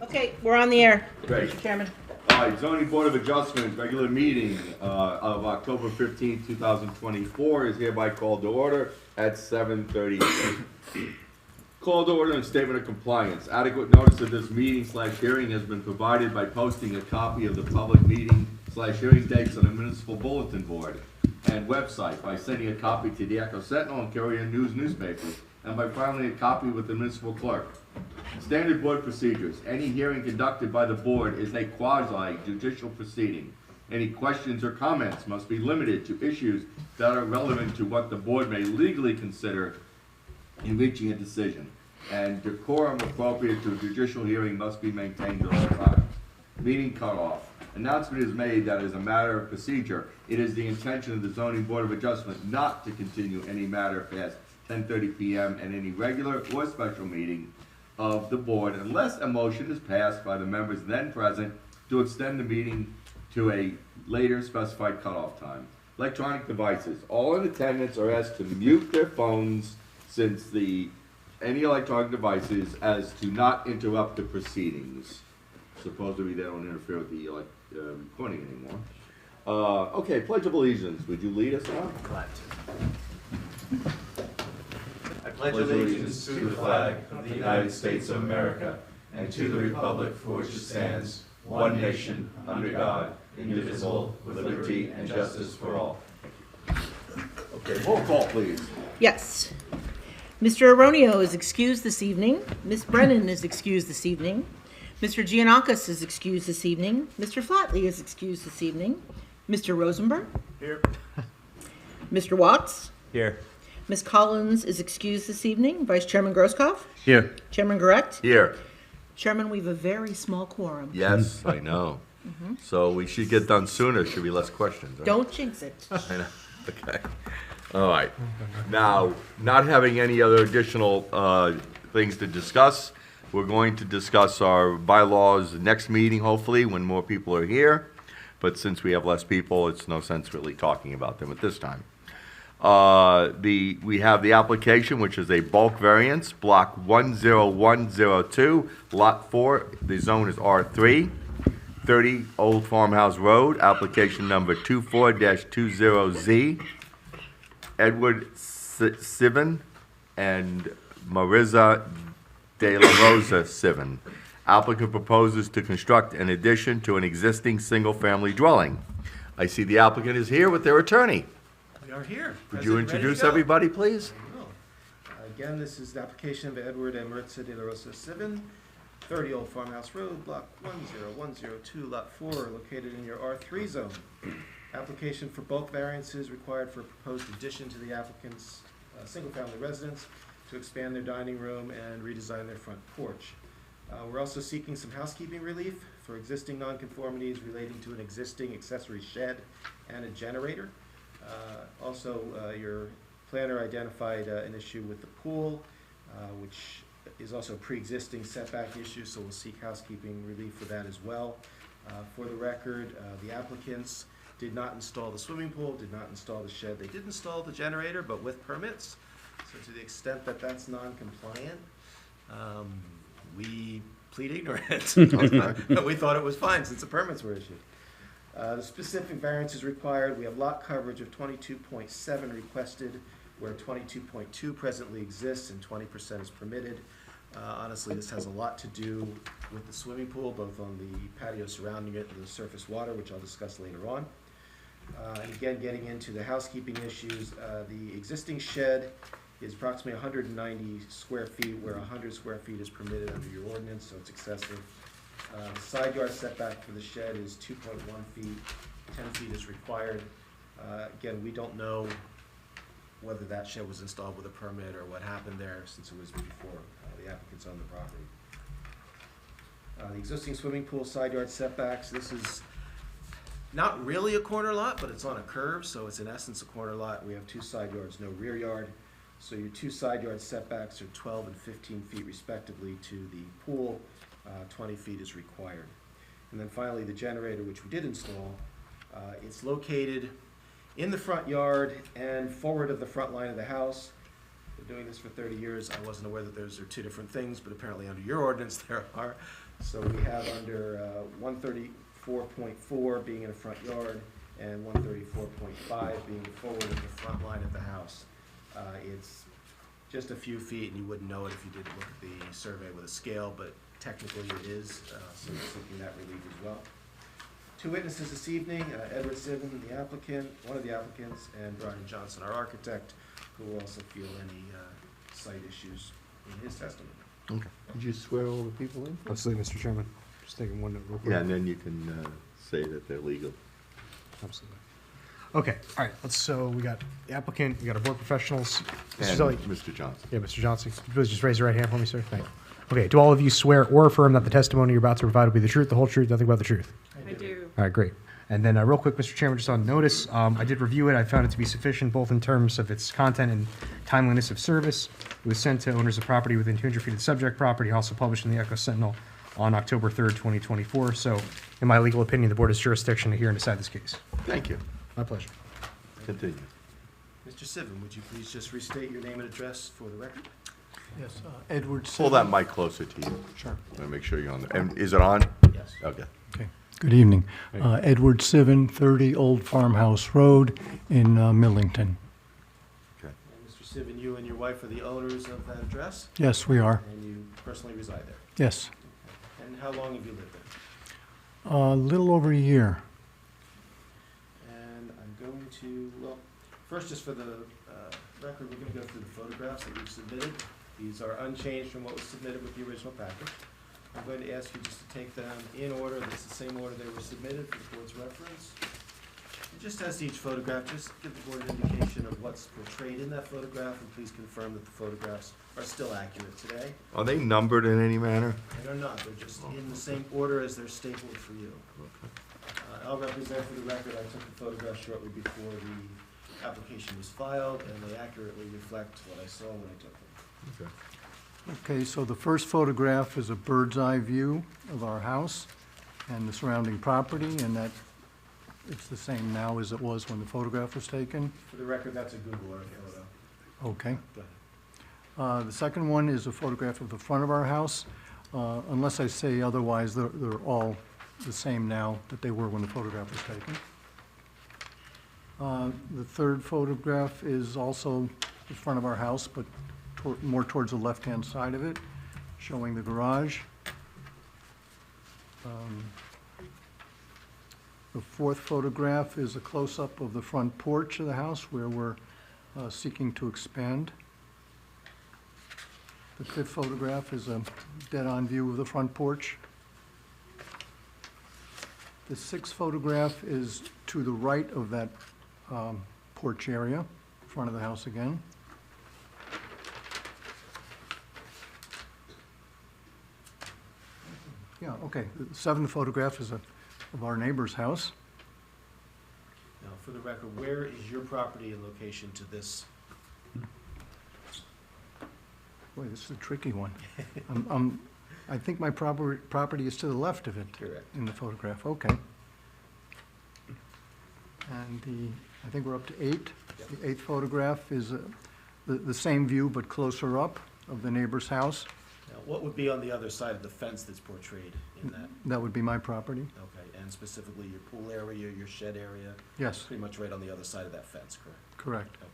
Okay, we're on the air. Great. Mr. Chairman. All right, zoning board of adjustment, regular meeting of October 15, 2024 is hereby called to order at 7:38. Called to order and statement of compliance. Adequate notice of this meeting / hearing has been provided by posting a copy of the public meeting / hearing dates on the municipal bulletin board and website, by sending a copy to the Echo Sentinel and Courier News newspapers, and by filing a copy with the municipal clerk. Standard board procedures. Any hearing conducted by the board is a quasi-judicial proceeding. Any questions or comments must be limited to issues that are relevant to what the board may legally consider in reaching a decision. And decorum appropriate to a judicial hearing must be maintained at all times. Meeting cutoff. Announcement is made that as a matter of procedure, it is the intention of the zoning board of adjustment not to continue any matter past 10:30 p.m. and any regular or special meeting of the board unless a motion is passed by the members then present to extend the meeting to a later specified cutoff time. Electronic devices. All in attendance are asked to mute their phones any electronic devices as to not interrupt the proceedings. Supposedly they don't interfere with the recording anymore. Okay, Pledge of Allegiance. Would you lead us now? Glad to. I pledge allegiance to the flag of the United States of America and to the republic for which it stands, one nation, under God, indivisible, with liberty and justice for all. Okay, roll call, please. Yes. Mr. Aronio is excused this evening. Ms. Brennan is excused this evening. Mr. Giannakis is excused this evening. Mr. Flatley is excused this evening. Mr. Rosenberg? Here. Mr. Watts? Here. Ms. Collins is excused this evening. Vice Chairman Grosskopf? Here. Chairman Correct? Here. Chairman, we have a very small quorum. Yes, I know. So we should get done sooner. Should be less questions. Right? Don't jinx it. I know. Okay. All right. Now, not having any other additional things to discuss, we're going to discuss our bylaws next meeting, hopefully, when more people are here. But since we have less people, it's no sense really talking about them at this time. We have the application, which is a bulk variance, block 10102, lot 4. The zone is R3, 30 Old Farmhouse Road, application number 24-20Z. Edward Sivan and Marissa De La Rosa Sivan. Applicant proposes to construct an addition to an existing single-family dwelling. I see the applicant is here with their attorney. We are here. Would you introduce everybody, please? Again, this is the application of Edward and Maritza de la Rosa Sivan, 30 Old Farmhouse Road, block 10102, lot 4, located in your R3 zone. Application for bulk variances required for a proposed addition to the applicant's single-family residence to expand their dining room and redesign their front porch. We're also seeking some housekeeping relief for existing nonconformities relating to an existing accessory shed and a generator. Also, your planner identified an issue with the pool, which is also a pre-existing setback issue, so we'll seek housekeeping relief for that as well. For the record, the applicants did not install the swimming pool, did not install the shed. They did install the generator, but with permits. So to the extent that that's non-compliant, we plead ignorance. We thought it was fine since the permits were issued. The specific variance is required. We have lot coverage of 22.7 requested, where 22.2 presently exists and 20% is permitted. Honestly, this has a lot to do with the swimming pool, both on the patio surrounding it and the surface water, which I'll discuss later on. And again, getting into the housekeeping issues, the existing shed is approximately 190 square feet, where 100 square feet is permitted under your ordinance, so it's excessive. Side yard setback for the shed is 2.1 feet, 10 feet is required. Again, we don't know whether that shed was installed with a permit or what happened there, since it was before the applicants owned the property. The existing swimming pool side yard setbacks, this is not really a corner lot, but it's on a curve, so it's in essence a corner lot. We have 2 side yards, no rear yard. So your 2 side yard setbacks are 12 and 15 feet respectively to the pool. 20 feet is required. And then finally, the generator, which we did install, it's located in the front yard and forward of the front line of the house. Been doing this for 30 years. I wasn't aware that those are two different things, but apparently under your ordinance there are. So we have under 134.4 being in a front yard and 134.5 being forward of the front line of the house. It's just a few feet, and you wouldn't know it if you did look at the survey with a scale, but technically it is, so we're seeking that relief as well. Two witnesses this evening, Edward Sivan, the applicant, one of the applicants, and Brian Johnson, our architect, who will also feel any site issues in his testimony. Okay. Did you swear all the people in? Absolutely, Mr. Chairman. Just taking one note real quick. Yeah, and then you can say that they're legal. Absolutely. Okay, all right, so we got the applicant, we got our board professionals. Mr. And Zelli. Mr. Johnson. Yeah, Mr. Johnson, could you please just raise your right hand for me, sir? Thank you. Okay, do all of you swear or affirm that the testimony you're about to provide will be the truth, the whole truth, nothing but the truth? I do. All right, great. And then real quick, Mr. Chairman, just on notice, I did review it. I found it to be sufficient both in terms of its content and timeliness of service. It was sent to owners of property within 200 feet of the subject property, also published in the Echo Sentinel on October 3rd, 2024. So in my legal opinion, the board has jurisdiction to hear and decide this case. Thank you. My pleasure. Continue. Mr. Sivan, would you please just restate your name and address for the record? Yes, Edward Pull that Sivan. mic closer to you. Sure. I want to make sure you're on there. And is it on? Yes. Okay. Okay. Good evening. Edward Sivan, 30 Old Farmhouse Road in Millington. Okay. And Mr. Sivan, you and your wife are the owners of that address, Yes, we are. and you personally reside there. Yes. And how long have you lived there? A little over a year. And I'm going to, well, first, just for the record, we're going to go through the photographs that we've submitted. These are unchanged from what was submitted with the original package. I'm going to ask you just to take them in order. This is the same order they were submitted for the board's reference. And just as to each photograph, just give the board an indication of what's portrayed in that photograph, and please confirm that the photographs are still accurate today. Are they numbered in any manner? And they're not, they're just in the same order as they're stapled for you. I'll represent for the record, I took the photograph shortly before the application was filed, and they accurately reflect what I saw when I took them. Okay. Okay, so the first photograph is a bird's eye view of our house and the surrounding property, and that it's the same now as it was when the photograph was taken. For the record, that's a Google Earth photo. Okay. Go ahead. The second one is a photograph of the front of our house. Unless I say otherwise, they're all the same now that they were when the photograph was taken. The third photograph is also the front of our house, but more towards the left-hand side of it, showing the garage. The fourth photograph is a close-up of the front porch of the house where we're seeking to expand. The fifth photograph is a dead-on view of the front porch. The sixth photograph is to the right of that porch area, front of the house again. Yeah, okay. The seventh photograph is of our neighbor's house. Now, for the record, where is your property in location to this? Boy, this is a tricky one. I think my property is to the left of it. Correct. In the photograph, okay. And I think we're up to 8. Yep. The eighth photograph is the same view but closer up of the neighbor's house. Now, what would be on the other side of the fence that's portrayed in that? That would be my property. Okay, and specifically your pool area, your shed area, Yes, pretty much right on the other side of that fence, correct? correct. Okay.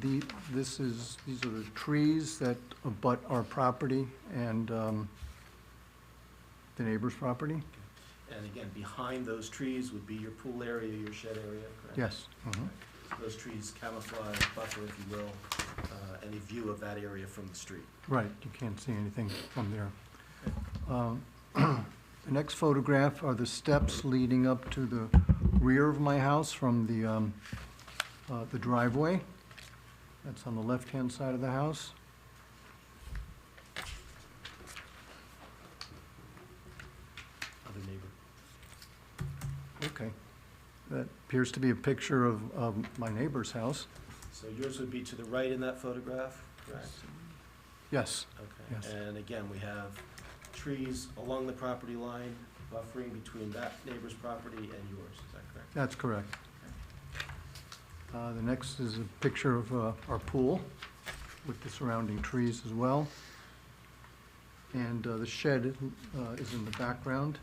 These are the trees that abut our property and the neighbor's property. And again, behind those trees would be your pool area, your shed area, correct? Yes. Mhm. Those trees camouflage, buffer, if you will, any view of that area from the street. Right, you can't see anything from there. The next photograph are the steps leading up to the rear of my house from the driveway. That's on the left-hand side of the house. Other neighbor. Okay. That appears to be a picture of my neighbor's house. So yours would be to the right in that photograph, correct? Yes, Okay. Yes. And again, we have trees along the property line, buffering between that neighbor's property and yours, is that correct? that's correct. The next is a picture of our pool with the surrounding trees as well. And the shed is in the background.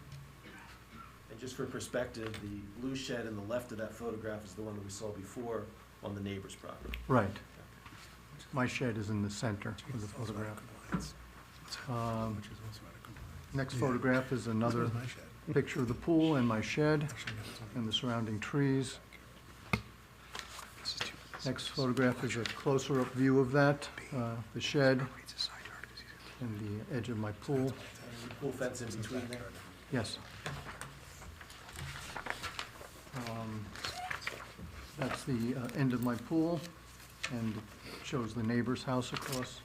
And just for perspective, the blue shed in the left of that photograph is the one that we saw before on the neighbor's property. Right. My shed is in the center of the photograph. Next photograph is another picture of the pool and my shed and the surrounding trees. Next photograph is a closer-up view of that, the shed and the edge of my pool. Pool fence in between there. Yes. That's the end of my pool, and it shows the neighbor's house across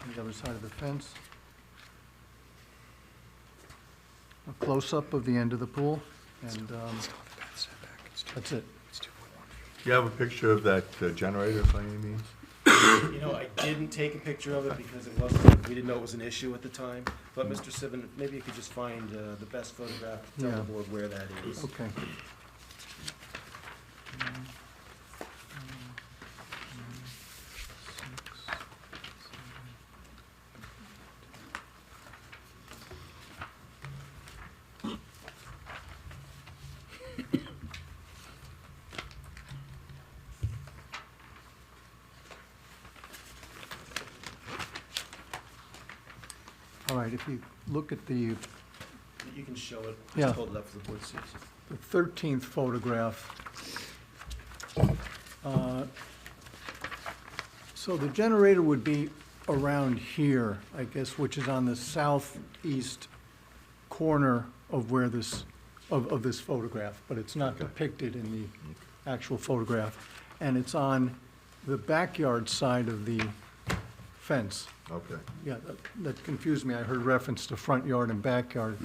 on the other side of the fence. A close-up of the end of the pool, and that's it. Do you have a picture of that generator by any means? You know, I didn't take a picture of it because it wasn't, we didn't know it was an issue at the time. But Mr. Sivan, maybe you could just find the best photograph, tell Yeah. the board where that is. Okay. All right, if you look at the You can show it, Yeah. just hold it up for the board to see. the 13th photograph. So the generator would be around here, I guess, which is on the southeast corner of where this, of this photograph, but it's not depicted in the actual photograph. And it's on the backyard side of the fence. Okay. Yeah, that confused me. I heard reference to front yard and backyard.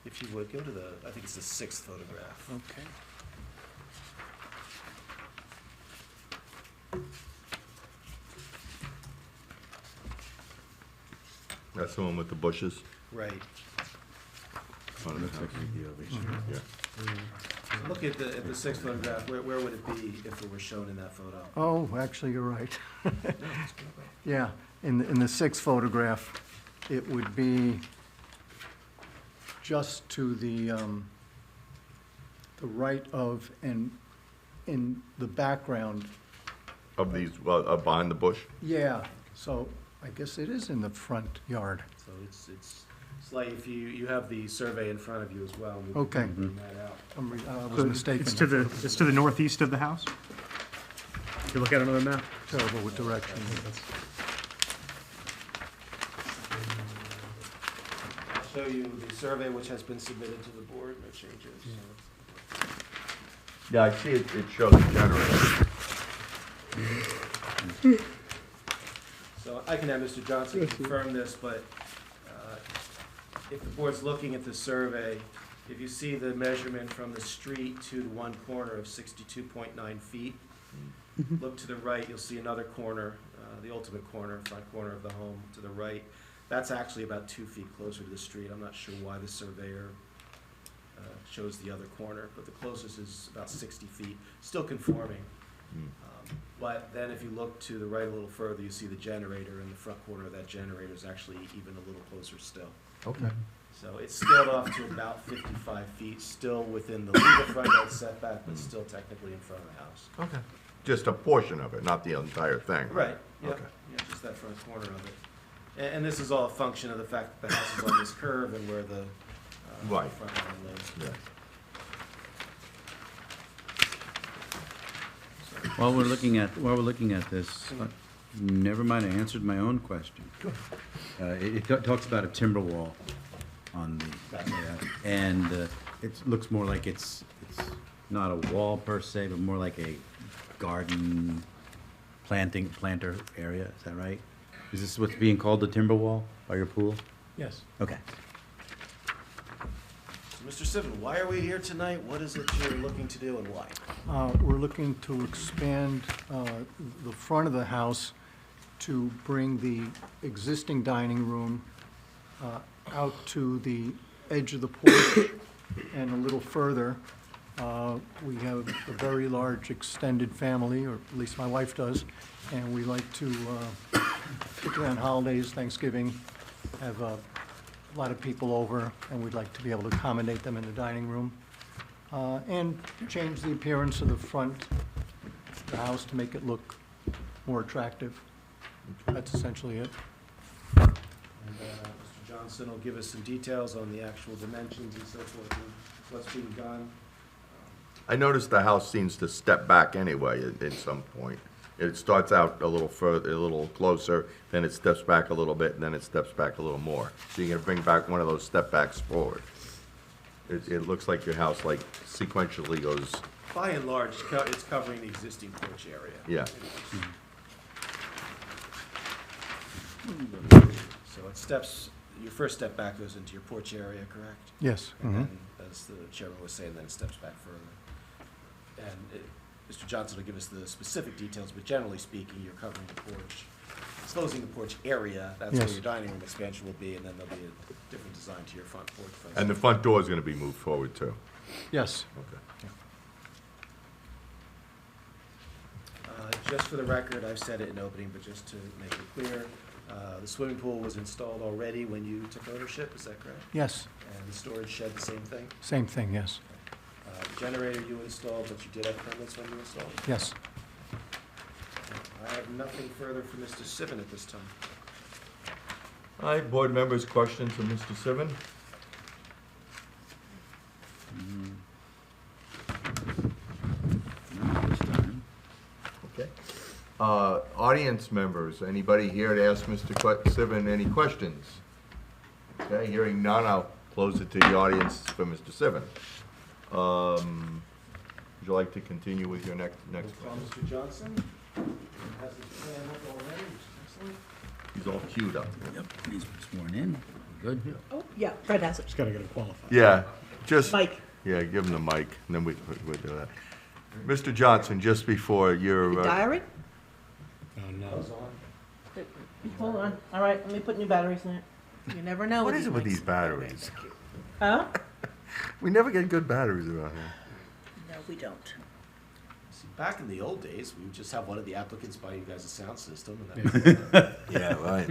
If you would, go to the, I think it's the 6th photograph. Okay. That's the one with the bushes? Right. Front of the house. Yeah. Look at the 6th photograph, where would it be if it were shown in that photo? Oh, actually, you're right. Yeah, in the 6th photograph, it would be just to the right of, and in the background. Of these, behind the bush? Yeah, so I guess it is in the front yard. So it's like if you have the survey in front of you as well. we can Okay. bring that out. I was mistaken. It's to the northeast of the house? If you look at another map? Terrible with directions. I'll show you the survey which has been submitted to the board, no changes. Yeah, I see it shows the generator. So I can have Mr. Johnson confirm this, but if the board's looking at the survey, if you see the measurement from the street to the one corner of 62.9 feet, look to the right, you'll see another corner, the ultimate corner, front corner of the home to the right. That's actually about 2 feet closer to the street. I'm not sure why the surveyor shows the other corner, but the closest is about 60 feet, still conforming. But then if you look to the right a little further, you see the generator, and the front corner of that generator is actually even a little closer still. Okay. So it's scaled off to about 55 feet, still within the legal front yard setback, but still technically in front of the house. Okay. Just a portion of it, not the entire thing? Right, yeah, Okay. yeah, just that front corner of it. And this is all a function of the fact that the house is on this curve and where the Right. front line lives. Yeah. While we're looking at this, never mind, I answered my own question. It talks about a timber wall on the, and it looks more like it's not a wall per se, but more like a garden planter area, is that right? Is this what's being called the timber wall by your pool? Yes. Okay. So, Mr. Sivan, why are we here tonight? What is it you're looking to do and why? We're looking to expand the front of the house to bring the existing dining room out to the edge of the porch and a little further, We have a very large extended family, or at least my wife does, and we like to, particularly on holidays, Thanksgiving, have a lot of people over, and we'd like to be able to accommodate them in the dining room. And change the appearance of the front of the house to make it look more attractive. That's essentially it. And Mr. Johnson will give us some details on the actual dimensions and so forth, and what's being done. I noticed the house seems to step back anyway at some point. It starts out a little further, a little closer, then it steps back a little bit, and then it steps back a little more. So you're gonna bring back one of those step backs forward. It looks like your house like sequentially goes, By and large, it's covering the existing porch area. yeah. So it steps, your first step back goes into your porch area, correct? Yes. And mhm. then, as the chairman was saying, then it steps back further. And Mr. Johnson will give us the specific details, but generally speaking, you're covering the porch, closing the porch area, that's where Yes. your dining room expansion will be, and then there'll be a different design to your front porch. face. And the front door is gonna be moved forward too. Yes. Okay. Just for the record, I've said it in opening, but just to make it clear, the swimming pool was installed already when you took ownership, is that correct? Yes, And the storage shed, the same thing? same thing, yes. The generator you installed, but you did have permits when you installed it? Yes. I have nothing further for Mr. Sivan at this time. All right, board members, questions for Mr. Sivan? Not this time. Okay. Audience members, anybody here to ask Mr. Sivan any questions? Okay, hearing none, I'll close it to the audience for Mr. Sivan. Would you like to continue with your next From question? Mr. Johnson, has his plan up already, which is excellent. He's all queued up. Yep, he's sworn in. Good. Oh, yeah, Fred has it. Just gotta get it qualified. Yeah, just, Mike, yeah, give him the mic, and then we'll do that. Mr. Johnson, just before your, diary? Oh, no. Goes on. Hold on. All right, let me put new batteries in it. You never know. what is it with mics. these batteries? Huh? We never get good batteries around here. No, we don't. See, back in the old days, we would just have one of the applicants buy you guys a sound system, and then Yeah, right.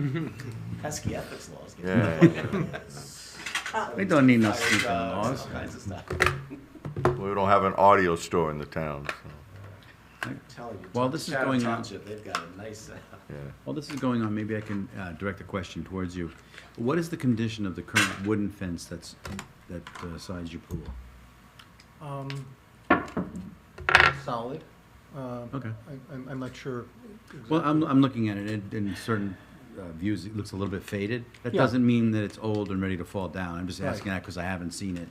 pesky ethics laws. get Yeah, involved. We don't need no Tires, sneaking all laws. kinds of stuff. we don't have an audio store in the town, so, I'm telling you. While this is Chatham going on- Township, they've got a nice, yeah. While this is going on, maybe I can direct a question towards you. What is the condition of the current wooden fence that sides your pool? Solid. Okay. I'm not sure. Well, I'm looking at it, in certain views, it looks a little bit faded. That Yeah. doesn't mean that it's old and ready to fall down. I'm just Right. asking that because I haven't seen it.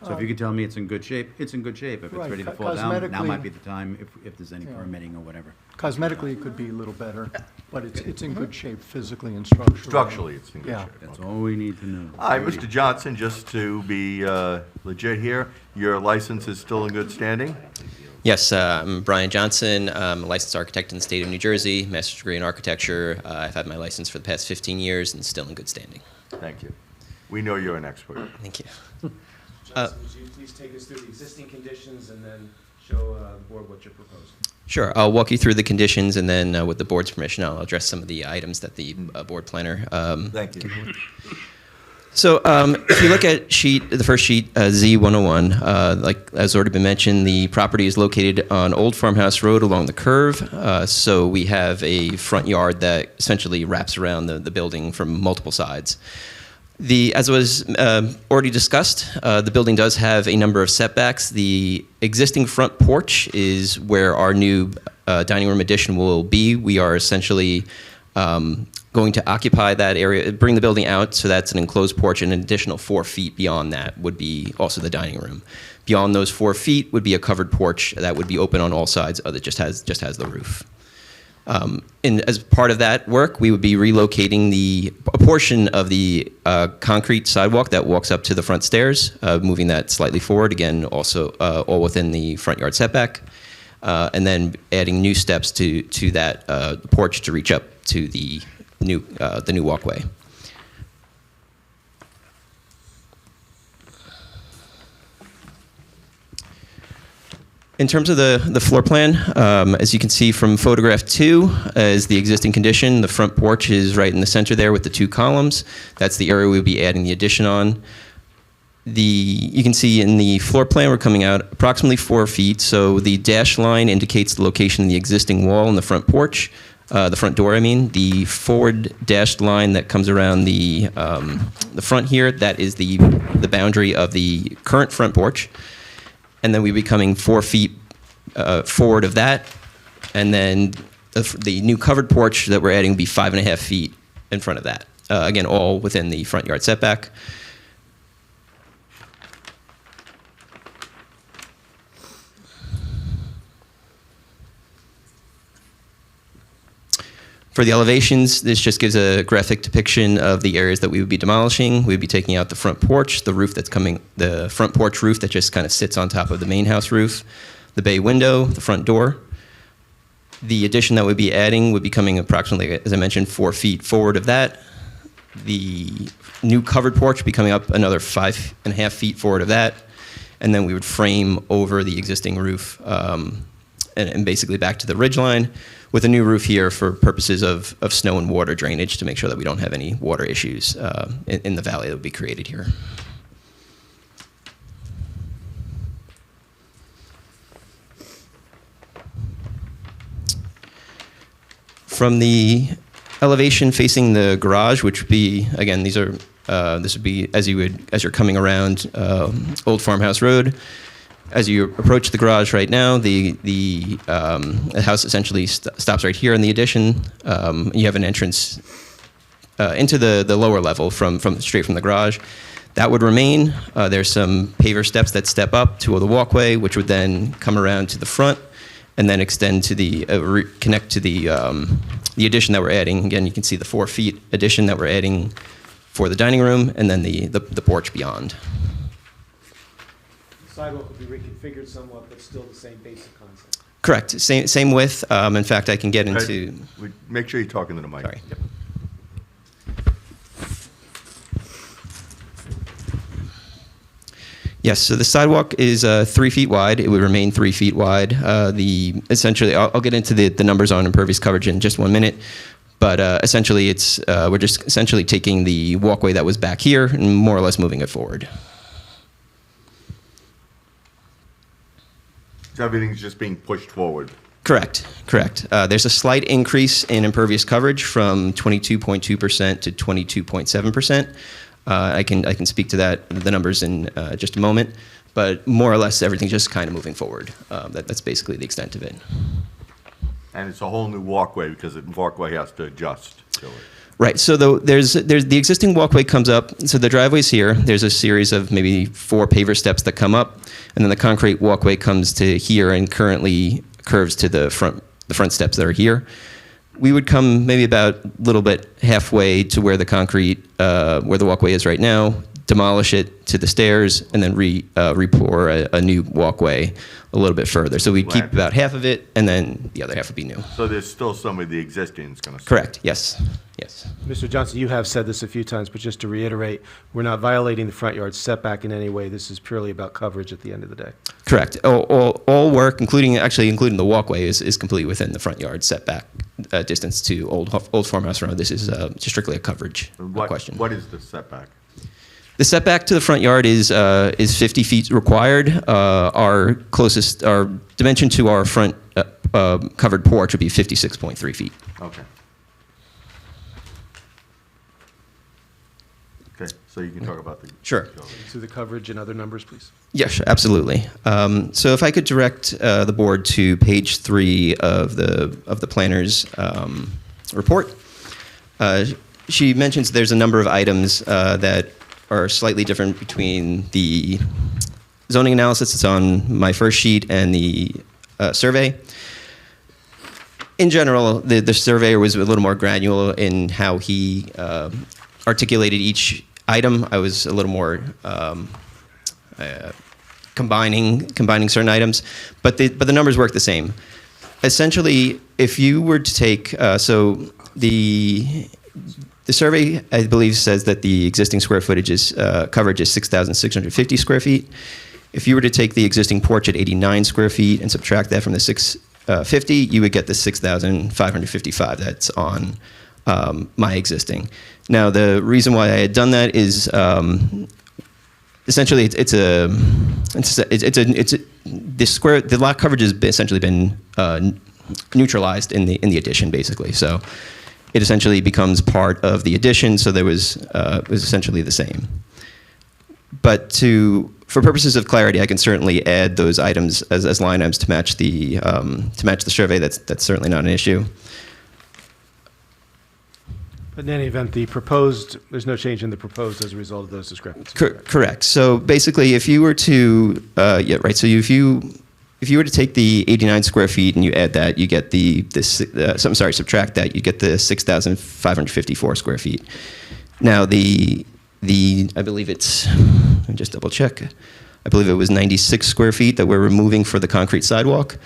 So if you could tell me it's in good shape, it's in good shape. If it's Right. ready to fall down, now Cosmetically- might be the time if there's any Yeah. permitting or whatever. Cosmetically, it could be a little better, but it's in good shape physically and structurally. Structurally, it's in good Yeah. shape. That's Okay. all we need to know. Hi, Mr. Johnson, just to be legit here, your license is still in good standing? Yes, I'm Brian Johnson. I'm a licensed architect in the state of New Jersey, master's degree in architecture. I've had my license for the past 15 years and still in good standing. Thank you. We know you're an expert. Thank you. Johnson, would you please take us through the existing conditions and then show the board what you're proposing? Sure, I'll walk you through the conditions and then with the board's permission, I'll address some of the items that the board planner Thank you. So if you look at the first sheet, Z101, like as already been mentioned, the property is located on Old Farmhouse Road along the curve. So we have a front yard that essentially wraps around the building from multiple sides. As was already discussed, the building does have a number of setbacks. The existing front porch is where our new dining room addition will be. We are essentially going to occupy that area, bring the building out, so that's an enclosed porch, and an additional 4 feet beyond that would be also the dining room. Beyond those 4 feet would be a covered porch that would be open on all sides, that just has the roof. And as part of that work, we would be relocating a portion of the concrete sidewalk that walks up to the front stairs, moving that slightly forward, again, also all within the front yard setback, and then adding new steps to that porch to reach up to the new walkway. In terms of the floor plan, as you can see from photograph 2, is the existing condition. The front porch is right in the center there with the 2 columns. That's the area we'll be adding the addition on. You can see in the floor plan we're coming out approximately 4 feet. So the dashed line indicates the location of the existing wall in the front porch, the front door. I mean, the forward dashed line that comes around the front here, that is the boundary of the current front porch. And then we'd be coming 4 feet forward of that. And then the new covered porch that we're adding would be 5.5 feet in front of that. Again, all within the front yard setback. For the elevations, this just gives a graphic depiction of the areas that we would be demolishing. We would be taking out the front porch, the roof that's coming, the front porch roof that just kind of sits on top of the main house roof, the bay window, the front door. The addition that we'd be adding would be coming approximately, as I mentioned, 4 feet forward of that. The new covered porch would be coming up another 5.5 feet forward of that. And then we would frame over the existing roof and basically back to the ridge line, with a new roof here for purposes of snow and water drainage to make sure that we don't have any water issues in the valley that would be created here. From the elevation facing the garage, which would be, again, this would be as you're coming around Old Farmhouse Road. As you approach the garage right now, the house essentially stops right here in the addition. You have an entrance into the lower level straight from the garage. That would remain. There's some paver steps that step up to the walkway, which would then come around to the front and then extend to connect to the addition that we're adding. Again, you can see the 4 feet addition that we're adding for the dining room, and then the porch beyond. Sidewalk will be reconfigured somewhat, but still the same basic concept. Correct. Same width. In fact, I can get into. Make sure you're talking to the mic. Sorry. Yep. Yes. So the sidewalk is 3 feet wide. It would remain 3 feet wide. Essentially, I'll get into the numbers on impervious coverage in just 1 minute. But essentially, we're just essentially taking the walkway that was back here and more or less moving it forward. So everything's just being pushed forward. Correct. There's a slight increase in impervious coverage from 22.2% to 22.7%. I can speak to the numbers in just a moment, but more or less everything's just kind of moving forward. That's basically the extent of it. And it's a whole new walkway because the walkway has to adjust to it. Right. So there's the existing walkway comes up. So the driveway's here. There's a series of maybe 4 paver steps that come up, and then the concrete walkway comes to here and currently curves to the front steps that are here. We would come maybe about a little bit halfway to where the concrete, where the walkway is right now, demolish it to the stairs, and then re-pour a new walkway a little bit further. So we'd keep about half of it, and then the other half would be new. So there's still some of the existing is going to. Correct. Yes. Mr. Johnson, you have said this a few times, but just to reiterate, we're not violating the front yard setback in any way. This is purely about coverage at the end of the day. Correct. All work, including the walkway, is completely within the front yard setback distance to Old Farmhouse Road. This is strictly a coverage question. What is the setback? The setback to the front yard is 50 feet required. Our dimension to our front covered porch would be 56.3 feet. Okay. Okay, so you can talk about the. Sure. To the coverage and other numbers, please. Yes, absolutely. So if I could direct the board to page 3 of the planner's report. She mentions there's a number of items that are slightly different between the zoning analysis that's on my first sheet and the survey. In general, the surveyor was a little more granular in how he articulated each item. I was a little more combining certain items, but the numbers work the same. Essentially, if you were to take the survey, I believe, says that the existing square footage coverage is 6,650 square feet. If you were to take the existing porch at 89 square feet and subtract that from the 650, you would get the 6,555 that's on my existing. Now, the reason why I had done that is essentially the lot coverage has essentially been neutralized in the addition, basically. So it essentially becomes part of the addition. So there was it was essentially the same. But for purposes of clarity, I can certainly add those items as line items to match the survey. That's certainly not an issue. But in any event, there's no change in the proposed as a result of those discrepancies. Correct. So basically, if you were to, So if you were to take the 89 square feet and you add that, you get subtract that, you get the 6,554 square feet. Now I believe it's, let me just double check. I believe it was 96 square feet that we're removing for the concrete sidewalk.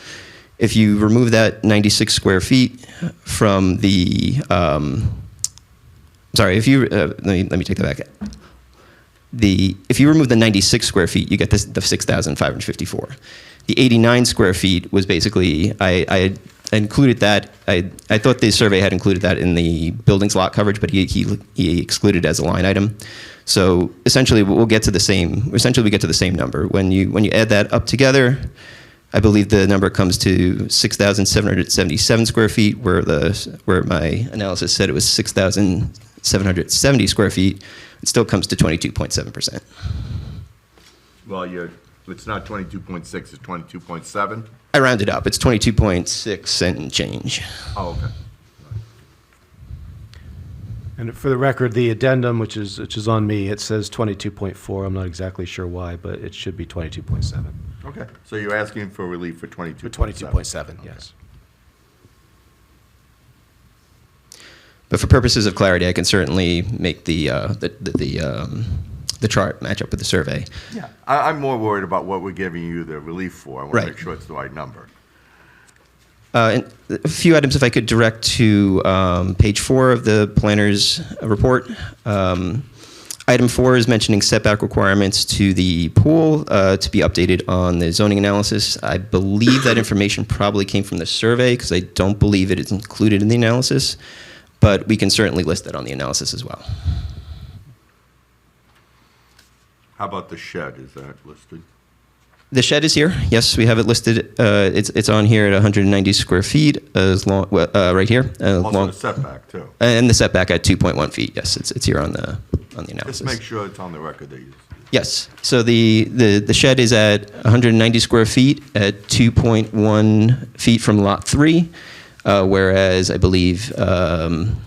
If you remove that 96 square feet from the, let me take that back. If you remove the 96 square feet, you get the 6,554. The 89 square feet was basically, I included that. I thought the survey had included that in the building's lot coverage, but he excluded it as a line item. So essentially, we get to the same number. When you add that up together, I believe the number comes to 6,777 square feet, where my analysis said it was 6,770 square feet. It still comes to 22.7%. Well, it's not 22.6, it's 22.7? I rounded up. It's 22.6 and change. Oh, okay. And for the record, the addendum, which is on me, it says 22.4. I'm not exactly sure why, but it should be 22.7. Okay, so you're asking for relief for 22.7? For 22.7, yes. But for purposes of clarity, I can certainly make the chart match up with the survey. Yeah. I'm more worried about what we're giving you the relief for. I want to make sure it's the right number. And a few items, if I could direct to page 4 of the planner's report. Item 4 is mentioning setback requirements to the pool to be updated on the zoning analysis. I believe that information probably came from the survey because I don't believe it is included in the analysis, but we can certainly list that on the analysis as well. How about the shed? Is that listed? The shed is here. Yes, we have it listed. It's on here at 190 square feet, right here. Also the setback, too. And the setback at 2.1 feet. Yes, it's here on the analysis. Just make sure it's on the record that you... Yes. So the shed is at 190 square feet at 2.1 feet from lot 3, whereas I believe 10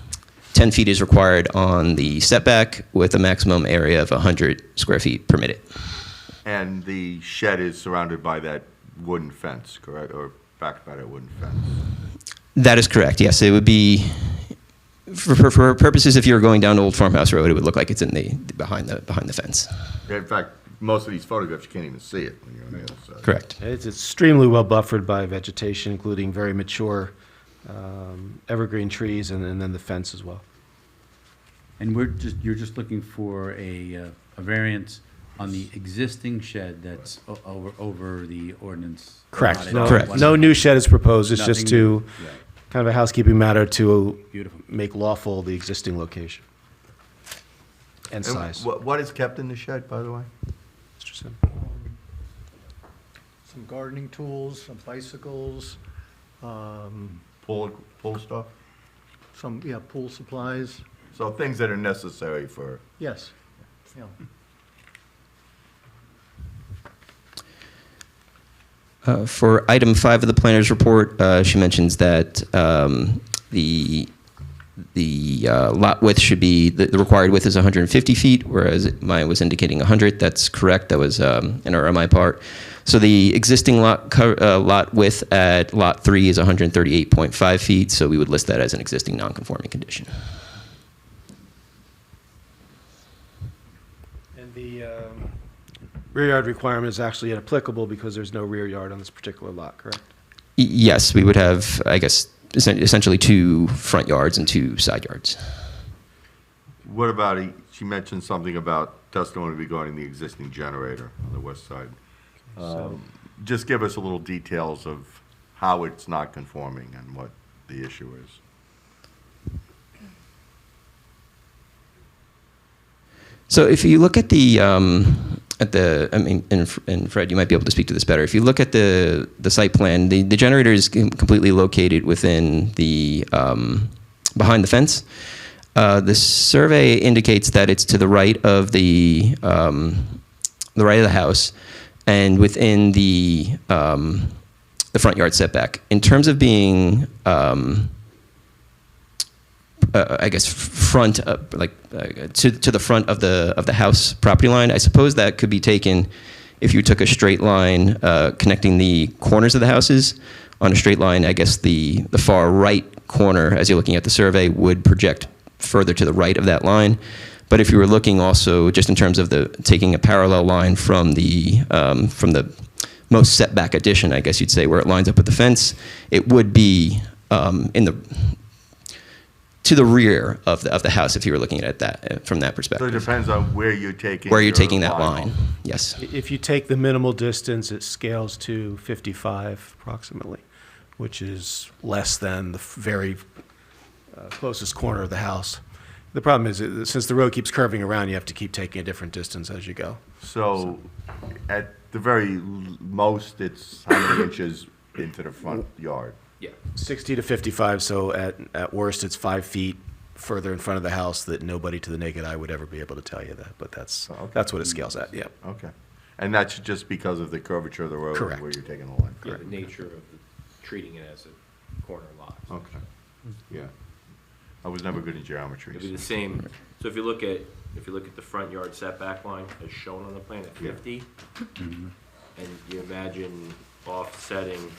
feet is required on the setback with a maximum area of 100 square feet permitted. And the shed is surrounded by that wooden fence, correct? Or backed by that wooden fence? That is correct. Yes, it would be, for purposes if you were going down Old Farmhouse Road, it would look like it's in behind the fence. In fact, most of these photographs, you can't even see it when you're on the other side. Correct. It's extremely well buffered by vegetation, including very mature evergreen trees and then the fence as well. And you're just looking for a variance on the existing shed that's over the ordinance? Correct. Not Correct. No new shed is proposed. It's Nothing just new. to Right. kind of a housekeeping matter to Beautiful. make lawful the existing location and size. What is kept in the shed, by the way? Mr. Sim? Some gardening tools, some bicycles, Pool stuff? pool supplies. So things that are necessary for... Yes, yeah. For item 5 of the planner's report, she mentions that the lot width should be, the required width is 150 feet, whereas mine was indicating 100. That's correct. That was an error on my part. So the existing lot width at lot 3 is 138.5 feet, so we would list that as an existing non-conforming condition. And the rear yard requirement is actually inapplicable because there's no rear yard on this particular lot, correct? Yes, we would have, I guess, essentially 2 front yards and 2 side yards. What about, she mentioned something about testimony regarding the existing generator on the west side. Just give us a little details of how it's not conforming and what the issue is. So if you look at I mean, and Fred, you might be able to speak to this better. If you look at the site plan, the generator is completely located within the, behind the fence. The survey indicates that it's to the right of the right of the house and within the front yard setback. In terms of being, I guess, front, to the front of the house property line, I suppose that could be taken if you took a straight line connecting the corners of the houses. On a straight line, I guess the far right corner, as you're looking at the survey, would project further to the right of that line. But if you were looking also just in terms of taking a parallel line from the most setback addition, I guess you'd say, where it lines up with the fence, it would be to the rear of the house if you were looking at that from that So perspective. it depends on where you're taking. Where you're your taking that line, yes. If you take the minimal distance, it scales to 55 approximately, which is less than the very closest corner of the house. The problem is, since the road keeps curving around, you have to keep taking a different distance as you go. So at the very most, it's how many inches into the front yard? Yeah. 60 to 55, so at worst, it's 5 feet further in front of the house that nobody to the naked eye would ever be able to tell you that, but that's what it scales at, yeah. Okay. And that's just because of the curvature of the road? Correct. Where you're taking the line? Yeah, the nature of treating it as a corner lot. Okay. Yeah. I was never good at geometry. It'd be the same, so if you look at the front yard setback line as shown on the plan at 50, and you imagine offsetting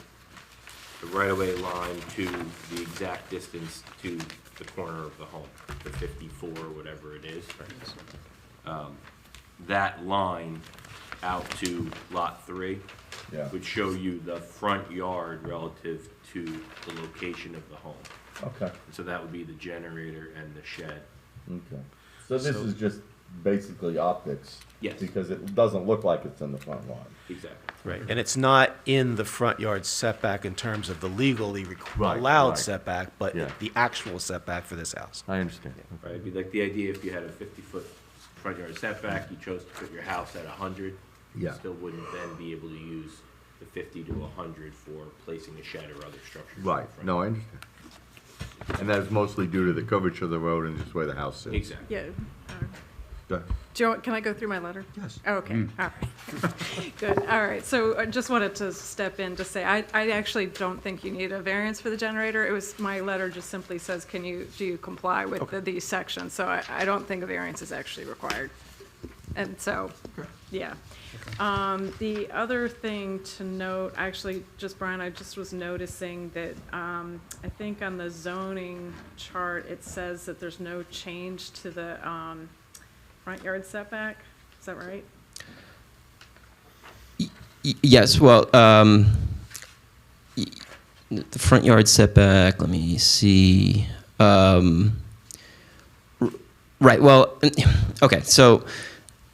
the right-of-way line to the exact distance to the corner of the home, the 54, whatever it is. That line out to lot 3 Yeah. would show you the front yard relative to the location of the home. Okay. So that would be the generator and the shed. Okay. So this is just basically optics? Yes. Because it doesn't look like it's in the front lawn. Exactly. Right, and it's not in the front yard setback in terms of the legally Right, allowed right. setback, but Yeah. the actual setback for this house. I understand. Right, it'd be like the idea if you had a 50-foot front yard setback, you chose to put your house at 100. Yeah. You still wouldn't then be able to use the 50 to 100 for placing a shed or other structures. in the Right. front. No, I understand. And that's mostly due to the curvature of the road and just where the house sits? Exactly. Yeah. Go ahead. Joe, can I go through my letter? Yes. Oh, okay, all right. Good, all right. So I just wanted to step in to say, I actually don't think you need a variance for the generator. It was, my letter just simply says, do you comply with these sections? So I don't think a variance is actually required. And so, yeah. The other thing to note, actually, just Brian, I just was noticing that, I think on the zoning chart, it says that there's no change to the, front yard setback. Is that right? Yes, well, the front yard setback, let me see. Right, well, okay, so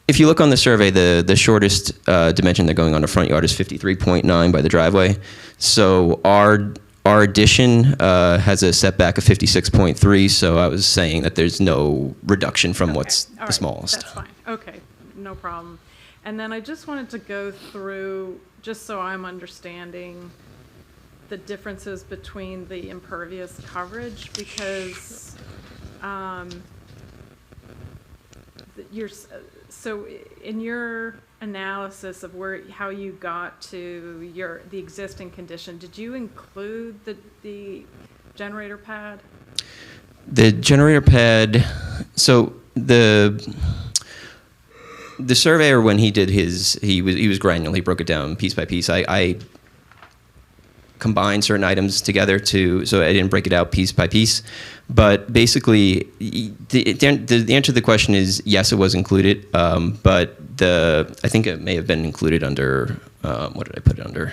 if you look on the survey, the shortest dimension they're going on the front yard is 53.9 by the driveway. So our addition has a setback of 56.3, so I was saying that there's no reduction from what's All the right, smallest. That's fine, okay, no problem. And then I just wanted to go through, just so I'm understanding the differences between the impervious coverage, because so in your analysis of how you got to the existing condition, did you include the generator pad? The generator pad, so the surveyor, when he did he was granular, he broke it down piece by piece. I combined certain items together so I didn't break it out piece by piece. But basically, the answer to the question is yes, it was included. But I think it may have been included under, what did I put it under?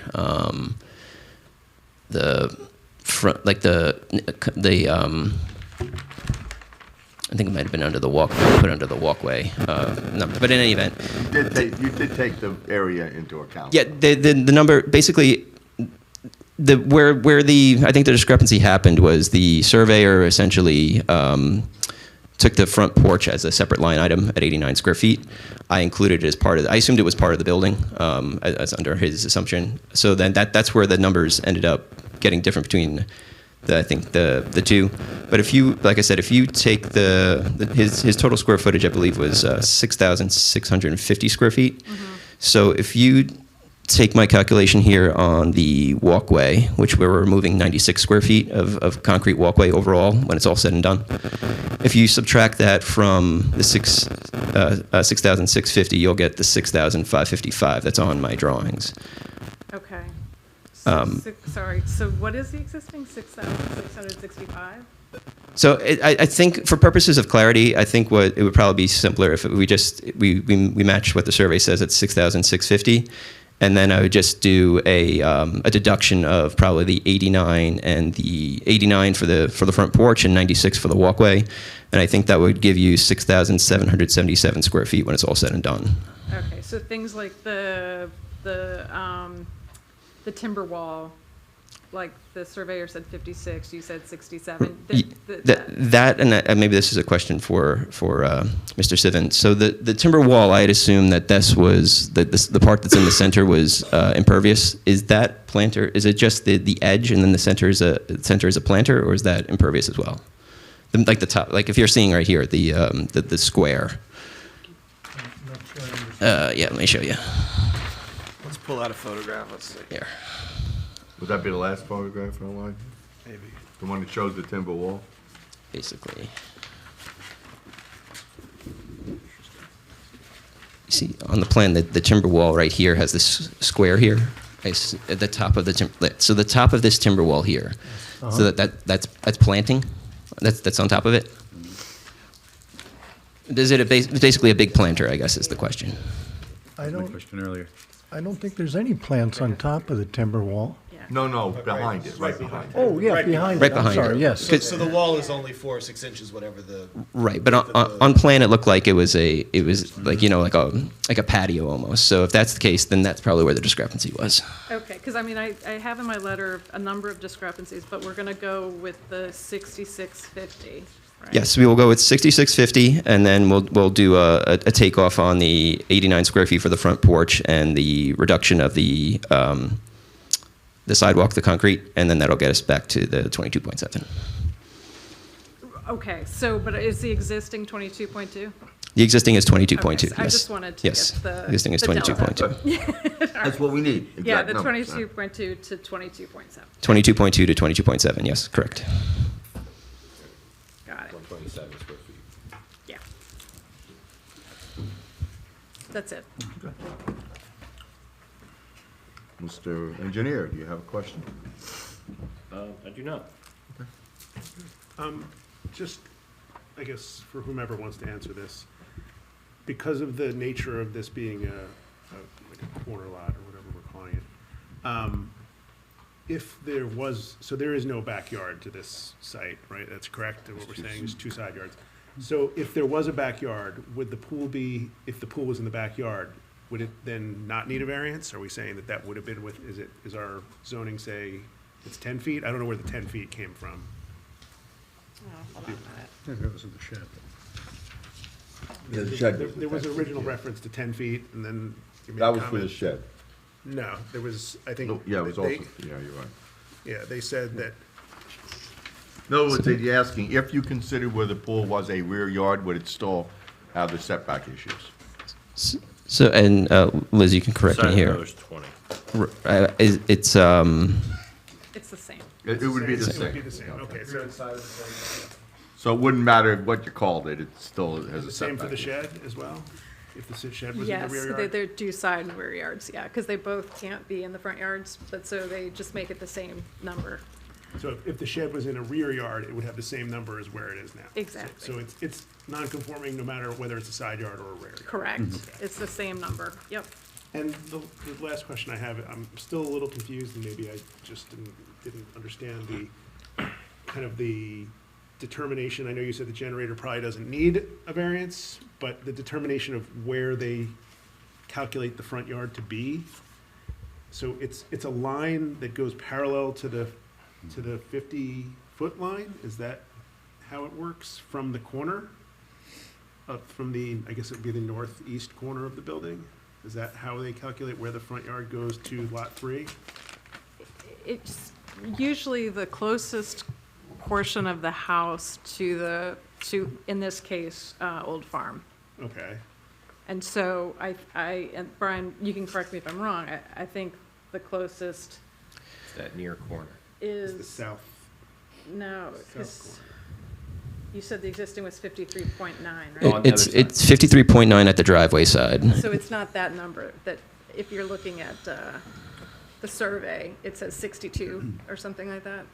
The front, like I'm think it might have been under the put under the walkway number. But in any event, You did take the area into account. yeah, the number, basically, where I think the discrepancy happened was the surveyor essentially took the front porch as a separate line item at 89 square feet. I included it as part of, I assumed it was part of the building, as under his assumption. So then that's where the numbers ended up getting different between the two. But if you, like I said, if you take his total square footage, I believe was 6,650 square feet. So if you take my calculation here on the walkway, which we're removing 96 square feet of concrete walkway overall when it's all said and done. If you subtract that from the 6,650, you'll get the 6,555 that's on my drawings. Okay. Um, Sorry, so what is the existing 6,665? So I think for purposes of clarity, I think what it would probably be simpler if we match what the survey says at 6,650. And then I would just do a deduction of probably the 89 and the 89 for the front porch and 96 for the walkway, and I think that would give you 6,777 square feet when it's all said and done. Okay, so things like the timber wall, like the surveyor said 56, you said 67. That and maybe this is a question for Mr. Sivan. So the timber wall, I had assumed that this was the part that's in the center was impervious. Is that planter? Is it just the edge and then the center is a planter, or is that impervious as well? Like the top, like if you're seeing right here the square. Yeah, let me show you. Let's pull out a photograph, let's see. Here. Would that be the last photograph online? Maybe. The one that shows the timber wall? Basically. You see, on the plan, the timber wall right here has this square here at the top of the timber. So the top of this timber wall here, so that's planting. That's on top of it. Is it basically a big planter? I guess is the question. I My don't, question earlier. I don't think there's any plants on top of the timber wall. No, behind it, right behind it. Oh, yeah, behind Right it, I'm behind sorry, it. yes. So the wall is only 4 or 6 inches, whatever the. Right, but on plan it looked like it was like like a patio almost. So if that's the case, then that's probably where the discrepancy was. Okay, because I mean, I have in my letter a number of discrepancies, but we're going to go with the 6650, right? Yes, we will go with 6650, and then we'll do a takeoff on the 89 square feet for the front porch and the reduction of the sidewalk, the concrete, and then that'll get us back to the 22.7. Okay, so, but is the existing 22.2? The existing is 22.2. Okay, so I yes. just wanted to yes. get the existing is the delta. 22.2. That's what we need. Yeah, exact the numbers. 22.2 to 22.7. 22.2 to 22.7. Yes, correct. Got it, 127 square feet. yeah. That's it. Mr. Engineer, do you have a question? I do not. Just, I guess, for whomever wants to answer this, because of the nature of this being like a corner lot or whatever we're calling it, if there was, so there is no backyard to this site, right? That's correct, what we're saying is 2 side yards. So if there was a backyard, would the pool be, if the pool was in the backyard, would it then not need a variance? Are we saying that would have been with, is our zoning say it's 10 feet? I don't know where the 10 feet came from. Hold on a minute. That was in the shed. Yeah, the shed There was an original reference to 10 feet, and then you made a That was for comment. the shed. No, there was, I think. No, yeah, it was they- also, yeah, you're right. Yeah, they said that, In other words, they're asking, if you consider where the pool was a rear yard, would it still have the setback issues? So, and Liz, you can correct Side me of the here. road is 20. It's It's the same. It would be the it would be same. the same, okay, so it's So it wouldn't matter what you called it, it still has a the same for setback. the shed as well? If the shed was in the Yes, rear yard? they're 2 side and rear yards, yeah, because they both can't be in the front yards, but so they just make it the same number. So if the shed was in a rear yard, it would have the same number as where it is now? Exactly. So it's non-conforming no matter whether it's a side yard or a rear yard? Correct, it's the same number, yep. And the last question I have, I'm still a little confused, and maybe I just didn't understand the, kind of the determination, I know you said the generator probably doesn't need a variance, but the determination of where they calculate the front yard to be. So it's a line that goes parallel to the 50-foot line? Is that how it works from the corner? From the, I guess it would be the northeast corner of the building? Is that how they calculate where the front yard goes to lot 3? It's usually the closest portion of the house to in this case, Old Farm. Okay. And so and Brian, you can correct me if I'm wrong, I think the closest It's that near corner. It's the is, south no, 'cause corner. you said the existing was 53.9, Oh, right? on the It's, other side. it's 53.9 at the driveway side. So it's not that number, that if you're looking at the survey, it says 62 or something like that?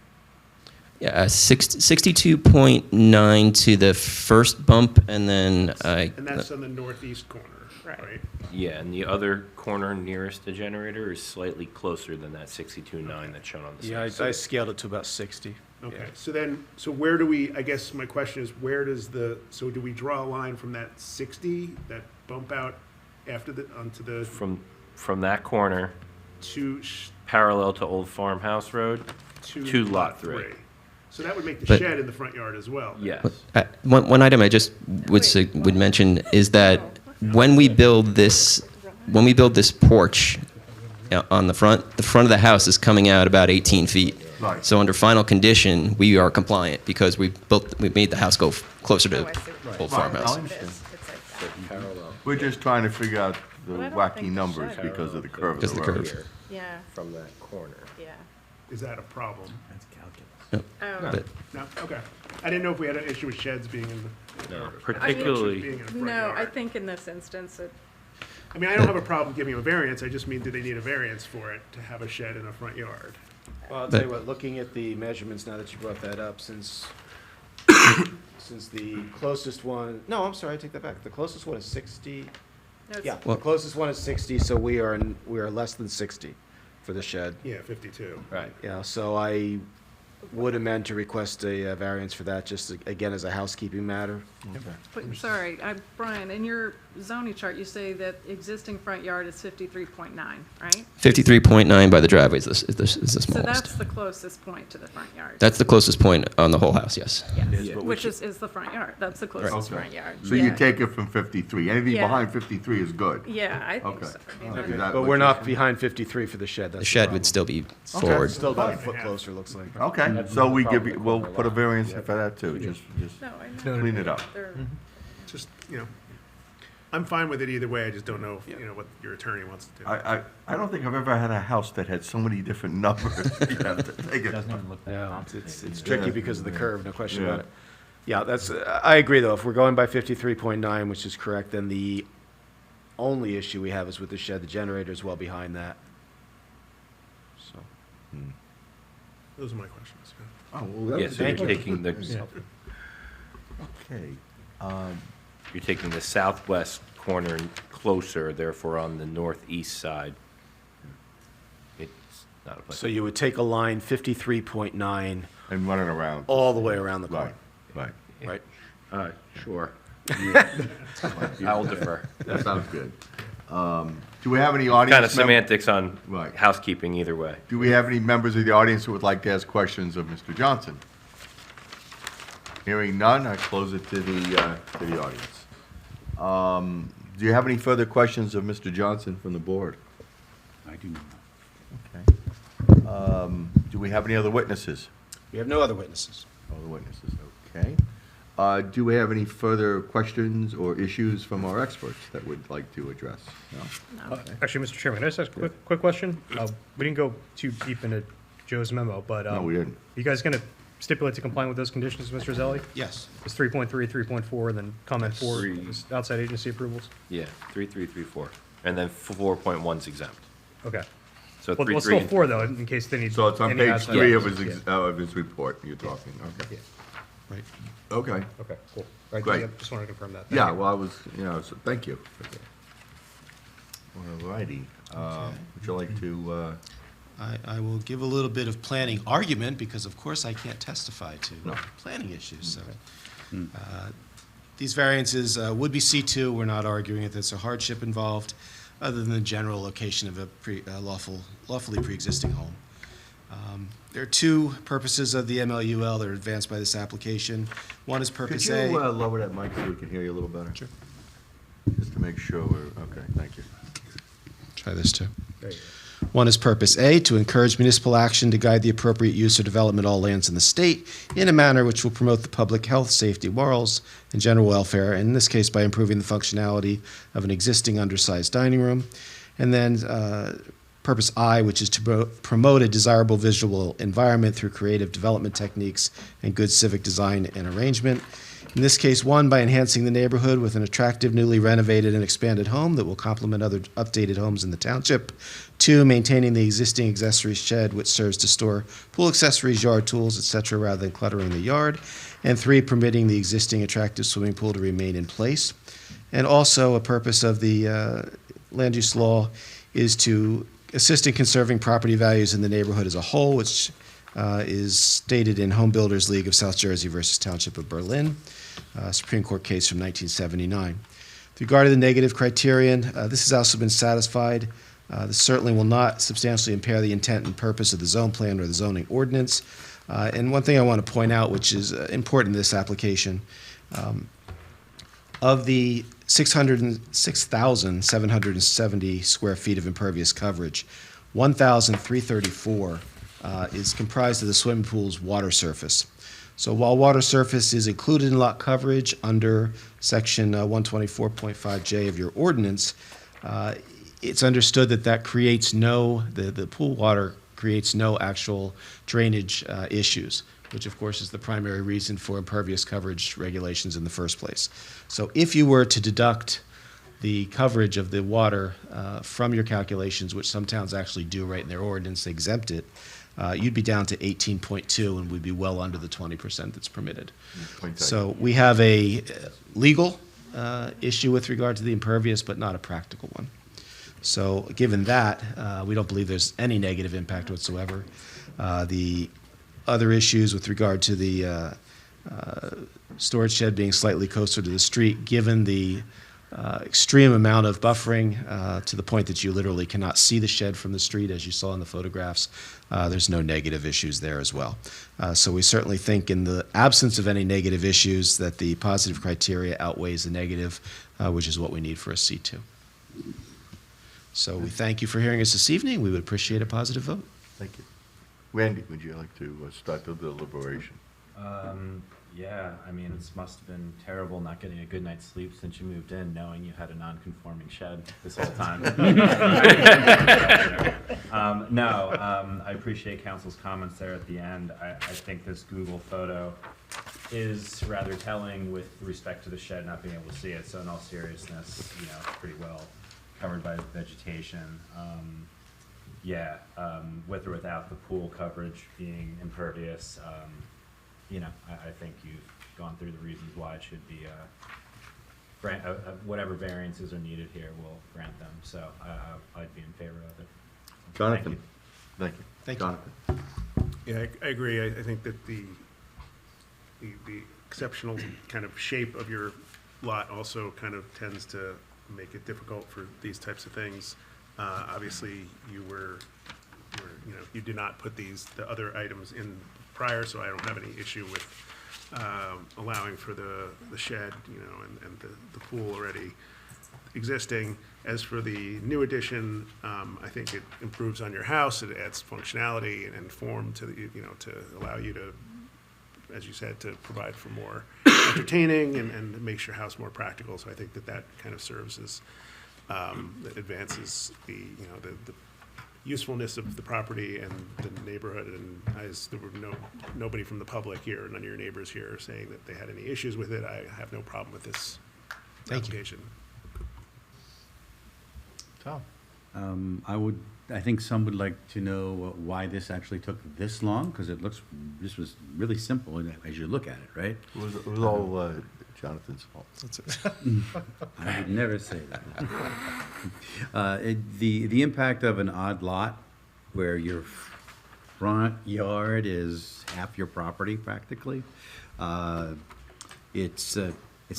Yeah, 62.9 to the first bump, and then And that's on the northeast corner, Right. right? Yeah, and the other corner nearest the generator is slightly closer than that 62.9 that's shown on the Yeah, side. I scaled it to about 60. Okay, so then, so where do we, I guess my question is, where does so do we draw a line from that 60, that bump out after onto the, From that corner, to, parallel to Old Farmhouse Road, to lot 3. So that would make the But- shed in the front yard as well? then? Yes. one item I just would mention is that when we build this porch on the front of the house is coming out about 18 feet. Right. So under final condition, we are compliant because we made the house go closer Oh, to I see what Old you're Right, Farmhouse. I saying. It understand. is, it's like that. Parallel. We're just trying to figure out the But I don't wacky think the numbers shed- because of the curve of Because the of the road. curve. Yeah, From that corner. yeah. Is that a problem? Oh, But- No, okay. I didn't know if we had an issue with sheds being in the. No, or issues particularly- being in a front no, I yard. think in this instance, I mean, I don't have a problem giving them a variance, I just mean, do they need a variance for it to have a shed in a front yard? Well, I'll But- tell you what, looking at the measurements now that you brought that up, since the closest one, no, I'm sorry, I take that back. The closest one is 60. no, Yeah, it's, the closest one is 60, so we are less than 60 for the shed. Yeah, 52. Right. Yeah, so I would amend to request a variance for that, just again as a housekeeping matter. but, sorry, Brian, in your zoning chart, you say that existing front yard is 53.9, right? 53.9 by the driveway is the So that's smallest. the closest point to the front yard. That's the closest point on the whole house, yes. Yes, which is the front yard, that's the closest Okay. front yard. So you Yeah. take it from 53, anything Yeah. behind 53 is good? Yeah, I think Okay. so. Okay, that But what we're you're not saying? behind 53 for the shed, that's The the shed problem. would still be Okay. forward. Still about a Fine. foot closer, looks like. Okay, so we'll put a variance for that too, just No, I know. clean it up. They're- Just, I'm fine with it either way, I just don't know, what your attorney wants to do. I don't think I've ever had a house that had so many different numbers. You have to take it. Yeah, it's tricky because of the curve, no question Yeah. about it. Yeah, I agree though, if we're going by 53.9, which is correct, then the only issue we have is with the shed, the generator is well behind that. So, Those are my questions. Oh, well, that Yeah, was so you're it. taking the, Okay, you're taking the southwest corner closer, therefore on the northeast side. It's not a place. so you would take a line 53.9 and running around. all the way around the corner, Right, right. right? Sure. I'll defer. That sounds good. Do we have any audience? Kind of semantics on Right. housekeeping either way. Do we have any members of the audience who would like to ask questions of Mr. Johnson? Hearing none, I close it to the audience. Do you have any further questions of Mr. Johnson from the board? I do not. Okay. Do we have any other witnesses? We have no other witnesses. Other witnesses, okay. Do we have any further questions or issues from our experts that would like to address? No? Actually, Mr. Chairman, can I just ask a quick question? We didn't go too deep into Joe's memo, but No, we didn't. you guys going to stipulate to comply with those conditions, Mr. Zelli? Yes. It's 3.3, 3.4, and then comment 4 Three. is outside agency approvals? Yeah, 3.3.3.4, and then 4.1's exempt. Okay. So Well, 3.3. still 4, though, in case they need. So it's on any page outside 3 of agencies. his report you're talking, okay. Right. Okay. Okay, cool. All right, Great. I just wanted to confirm that. Thank Yeah, you. well, I was, so thank you. All righty. Would you like to I will give a little bit of planning argument, because of course I can't testify to planning issues, so. These variances would be C2. We're not arguing that there's a hardship involved, other than the general location of a lawfully pre-existing home. There are two purposes of the MLUL that are advanced by this application. One is Could purpose you A. lower that mic so we can hear you a little better? Sure. Just to make sure we're, okay, thank you. Try this too. One is purpose A, to encourage municipal action to guide the appropriate use or development of all lands in the state in a manner which will promote the public health, safety, morals, and general welfare, and in this case by improving the functionality of an existing undersized dining room. And then purpose I, which is to promote a desirable visual environment through creative development techniques and good civic design and arrangement. In this case, one, by enhancing the neighborhood with an attractive, newly renovated and expanded home that will complement other updated homes in the township. Two, maintaining the existing accessory shed, which serves to store pool accessories, yard tools, etc., rather than cluttering the yard. And three, permitting the existing attractive swimming pool to remain in place. And also, a purpose of the land use law is to assist in conserving property values in the neighborhood as a whole, which is stated in Home Builders League of South Jersey versus Township of Berlin, Supreme Court case from 1979. With regard to the negative criterion, this has also been satisfied. This certainly will not substantially impair the intent and purpose of the zone plan or the zoning ordinance. And one thing I want to point out, which is important in this application, of the 606,770 square feet of impervious coverage, 1,334 is comprised of the swimming pool's water surface. So while water surface is included in lot coverage under section 124.5J of your ordinance, it's understood that that creates the pool water creates no actual drainage issues, which of course is the primary reason for impervious coverage regulations in the first place. So if you were to deduct the coverage of the water from your calculations, which some towns actually do right in their ordinance, they exempt it, you'd be down to 18.2 and would be well under the 20% that's permitted. So we have a legal issue with regard to the impervious, but not a practical one. So given that, we don't believe there's any negative impact whatsoever. The other issues with regard to the storage shed being slightly closer to the street, given the extreme amount of buffering to the point that you literally cannot see the shed from the street, as you saw in the photographs, there's no negative issues there as well. So we certainly think in the absence of any negative issues that the positive criteria outweighs the negative, which is what we need for a C2. So we thank you for hearing us this evening. We would appreciate a positive vote. Thank you. Randy, would you like to start the deliberation? Yeah, I mean, it must have been terrible not getting a good night's sleep since you moved in, knowing you had a non-conforming shed this whole time. I appreciate council's comments there at the end. I think this Google photo is rather telling with respect to the shed not being able to see it. So in all seriousness, you know, it's pretty well covered by vegetation. With or without the pool coverage being impervious, you know, I think you've gone through the reasons why it should be whatever variances are needed here, we'll grant them. So I'd be in favor of it. Jonathan? Thank you. Thank you. Jonathan? Yeah, I agree. I think that the exceptional kind of shape of your lot also kind of tends to make it difficult for these types of things. Obviously, you did not put the other items in prior, so I don't have any issue with allowing for the shed, you know, and the pool already existing. As for the new addition, I think it improves on your house. It adds functionality and form to to allow you to, as you said, to provide for more entertaining and makes your house more practical. So I think that kind of serves as that advances the usefulness of the property and the neighborhood. And as there were nobody from the public here, none of your neighbors here saying that they had any issues with it, I have no problem with this application. Tom? I think some would like to know why this actually took this long, because this was really simple as you look at it, right? It was all Jonathan's fault. I would never say that. The impact of an odd lot where your front yard is half your property practically. It's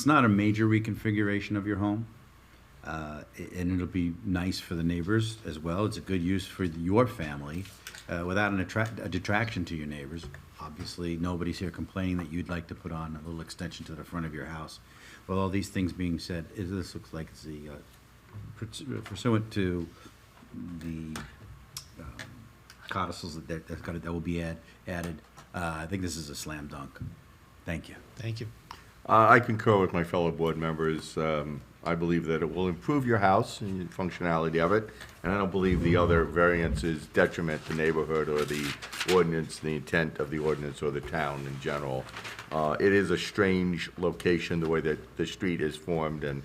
not a major reconfiguration of your home. And it'll be nice for the neighbors as well. It's a good use for your family, without a detraction to your neighbors. Obviously, nobody's here complaining that you'd like to put on a little extension to the front of your house. With all these things being said, this looks like it's the, pursuant to the codicils that will be added. I think this is a slam dunk. Thank you. Thank you. I concur with my fellow board members. I believe that it will improve your house and the functionality of it, and I don't believe the other variances detriment the neighborhood or the ordinance, the intent of the ordinance or the town in general. It is a strange location, the way that the street is formed, and,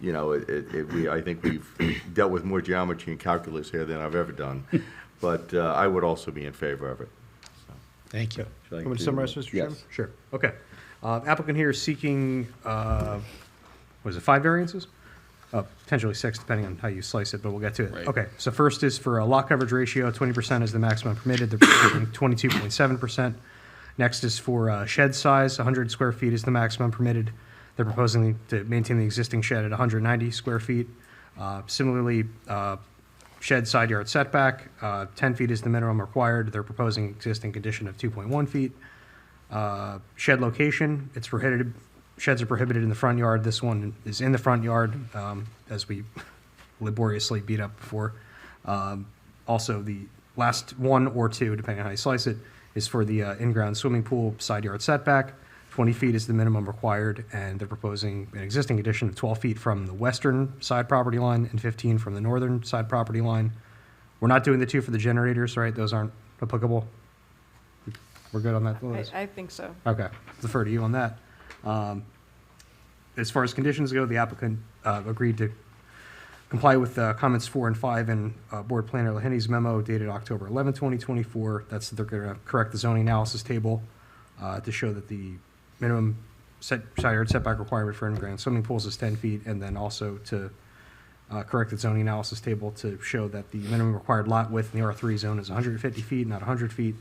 you know, I think we've dealt with more geometry and calculus here than I've ever done, but I would also be in favor of it. Thank you. Should I Want me to continue? summarize, Mr. Chairman? Yes. Sure. Okay. Applicant here is seeking, was it 5 variances? Potentially 6, depending on how you slice it, but we'll get to it. Right. Okay, so first is for a lot coverage ratio, 20% is the maximum permitted, they're proposing 22.7%. Next is for shed size, 100 square feet is the maximum permitted. They're proposing to maintain the existing shed at 190 square feet. Similarly, shed side yard setback, 10 feet is the minimum required. They're proposing existing condition of 2.1 feet. Shed location, it's prohibited. Sheds are prohibited in the front yard. This one is in the front yard, as we laboriously beat up before. Also, the last 1 or 2, depending on how you slice it, is for the in-ground swimming pool side yard setback. 20 feet is the minimum required, and they're proposing an existing addition of 12 feet from the western side property line and 15 from the northern side property line. We're not doing the 2 for the generators, right? Those aren't applicable? We're good on that, Liz? I think so. Okay, defer to you on that. As far as conditions go, the applicant agreed to comply with comments 4 and 5 in Board Planner Laheni's memo dated October 11, 2024. That's that they're going to correct the zoning analysis table to show that the minimum side yard setback requirement for in-ground swimming pools is 10 feet, and then also to correct the zoning analysis table to show that the minimum required lot width in the R3 zone is 150 feet, not 100 feet.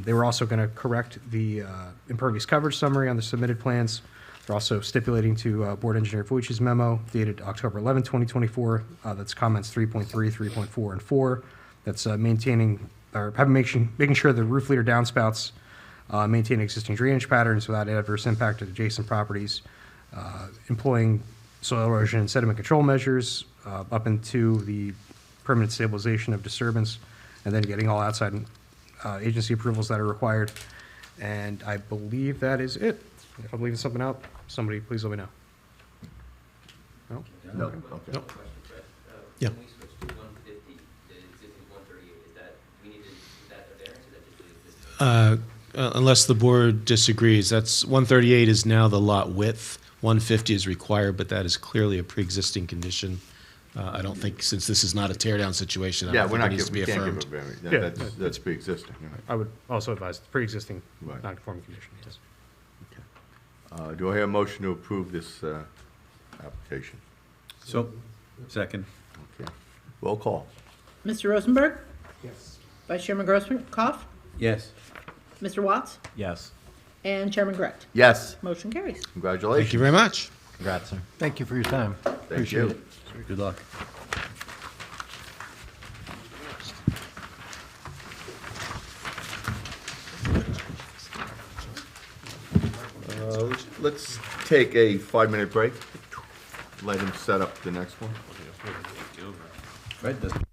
They were also going to correct the impervious coverage summary on the submitted plans. They're also stipulating to Board Engineer Voich's memo dated October 11, 2024. That's comments 3.3, 3.4, and 4. That's maintaining or making sure the roof leader downspouts maintain existing drainage patterns without adverse impact to adjacent properties, employing soil erosion and sediment control measures up into the permanent stabilization of disturbance, and then getting all outside agency approvals that are required. And I believe that is it. If I'm leaving something out, somebody please let me know. No? No, okay. Yeah. When we switched to 150, the existing 138, is that a variance or is that just the existing? Unless the board disagrees, that's 138 is now the lot width. 150 is required, but that is clearly a pre-existing condition. I don't think, since this is not a tear-down situation, I Yeah, don't we're think it not needs to be giving, we can't affirmed. give a variance. Yeah. That's pre-existing, right. I would also advise pre-existing Right. non-conforming condition, yes. Do I hear a motion to approve this application? So, second. Okay. Roll call. Mr. Rosenberg? Yes. Vice Chairman Grosskopf? Yes. Mr. Watts? Yes. And Chairman Correct. Yes, Motion carries. congratulations. Thank you very much. Congrats, sir. Thank you for your time. Thank Appreciate you. it. Good luck. Let's take a 5-minute break. Let him set up the next one. Fred doesn't.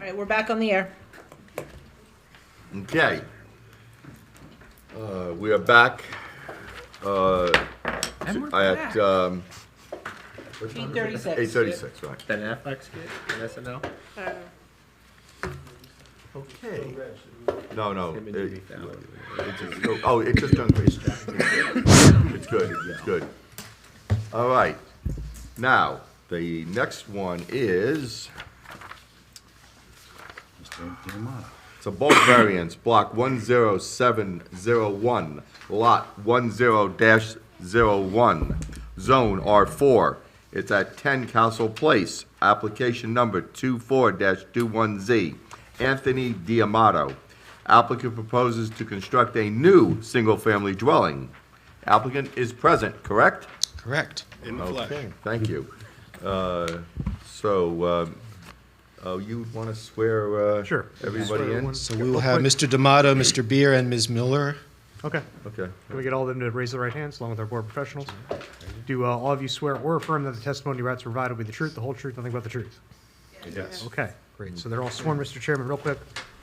right, we're back on the air. Okay. We are back, at, 8:36. 8:36, right. That Affleck skit on SNL? Okay. No. Him and Jimmy Fallon. It's just done great. It's good, it's good. All right. Now, the next one is, Mr. Diamano. it's a bulk variance, block 10701, lot 10-01, zone R4. It's at 10 Castle Place, application number 24-21Z. Anthony Diamato. Applicant proposes to construct a new single-family dwelling. Applicant is present, correct? Correct. Okay, thank you. You want to swear Sure. everybody in? So we will have Mr. D'Amato, Mr. Beer, and Ms. Miller. Okay. Okay. Can we get all of them to raise their right hands along with our board professionals? Do all of you swear or affirm that the testimony you're about to provide will be the truth, the whole truth, nothing but the truth? Yes. Okay, great. So they're all sworn, Mr. Chairman, real quick.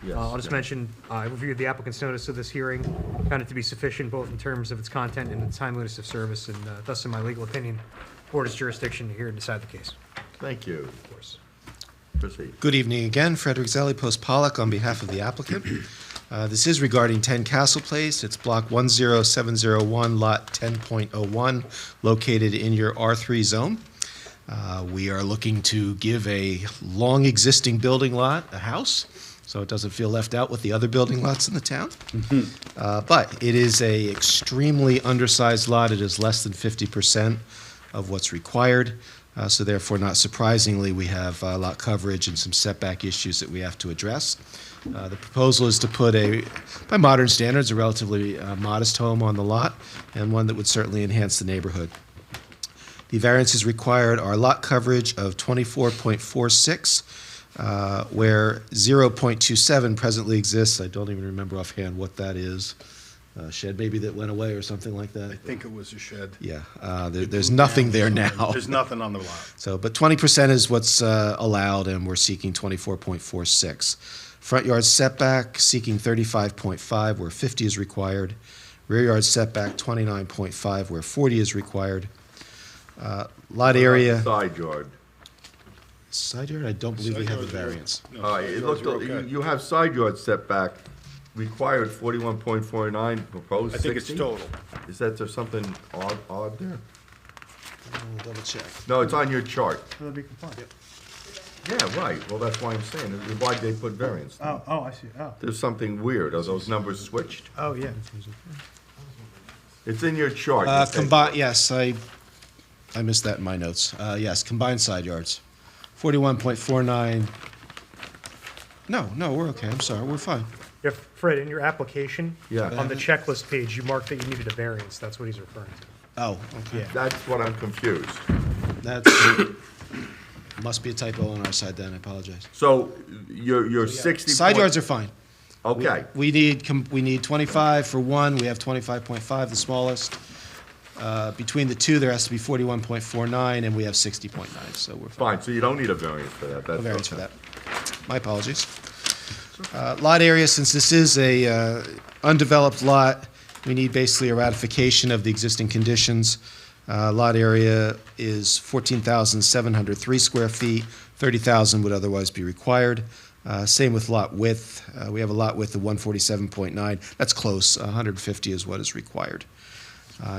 Yes, I'll just yes. mention, I reviewed the applicant's notice of this hearing, found it to be sufficient both in terms of its content and its timeliness of service, and thus, in my legal opinion, board has jurisdiction to hear and decide the case. Thank you. Of course. Proceed. Good evening again. Frederick Zelli, Post Pollock, on behalf of the applicant. This is regarding 10 Castle Place. It's block 10701, lot 10.01, located in your R3 zone. We are looking to give a long existing building lot a house, so it doesn't feel left out with the other building lots in the town. But it is a extremely undersized lot. It is less than 50% of what's required. So therefore, not surprisingly, we have lot coverage and some setback issues that we have to address. The proposal is to put by modern standards, a relatively modest home on the lot, and one that would certainly enhance the neighborhood. The variances required are lot coverage of 24.46, where 0.27 presently exists. I don't even remember offhand what that is. Shed maybe that went away or something like that? I think it was a shed. Yeah, there's nothing there now. There's nothing on the lot. So, but 20% is what's allowed, and we're seeking 24.46. Front yard setback, seeking 35.5, where 50 is required. Rear yard setback, 29.5, where 40 is required. Lot area. Side yard. Side yard, I don't believe we have a Side yards are- variance. no, All right, side it yards looked, are okay. you have side yard setback required 41.49, proposed 60? I think it's total. Is that, there's something odd there? We'll double check. No, it's on your chart. Will it be compliant? Yeah, right, well, that's why I'm saying, why'd they put variance? Oh, I see. Oh, There's something weird, are those numbers switched? oh, yeah. It's in your chart. Yes, I missed that in my notes. Yes, combined side yards. 41.49. No, we're okay. I'm sorry, we're fine. Yeah, Fred, in your application, Yeah. on the checklist page, you marked that you needed a variance. That's what he's referring to. Oh, okay. Yeah. That's what I'm confused. That's, must be a typo on our side then, I apologize. So, you're 60. Side yards are fine. Okay, We need 25 for one, we have 25.5, the smallest. Between the two, there has to be 41.49, and we have 60.9, so we're fine. fine, so you don't need a variance for that. A variance for that. My apologies. Lot area, since this is a undeveloped lot, we need basically a ratification of the existing conditions. Lot area is 14,703 square feet, 30,000 would otherwise be required. Same with lot width. We have a lot width of 147.9. That's close. 150 is what is required.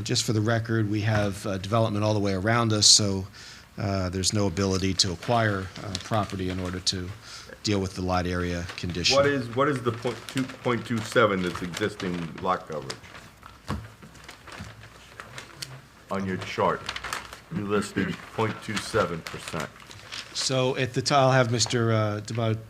Just for the record, we have development all the way around us, so there's no ability to acquire property in order to deal with the lot area condition. What is the 2.27 that's existing lot coverage? On your chart, you listed 0.27%. So at the time, I'll have Mr. D'Amato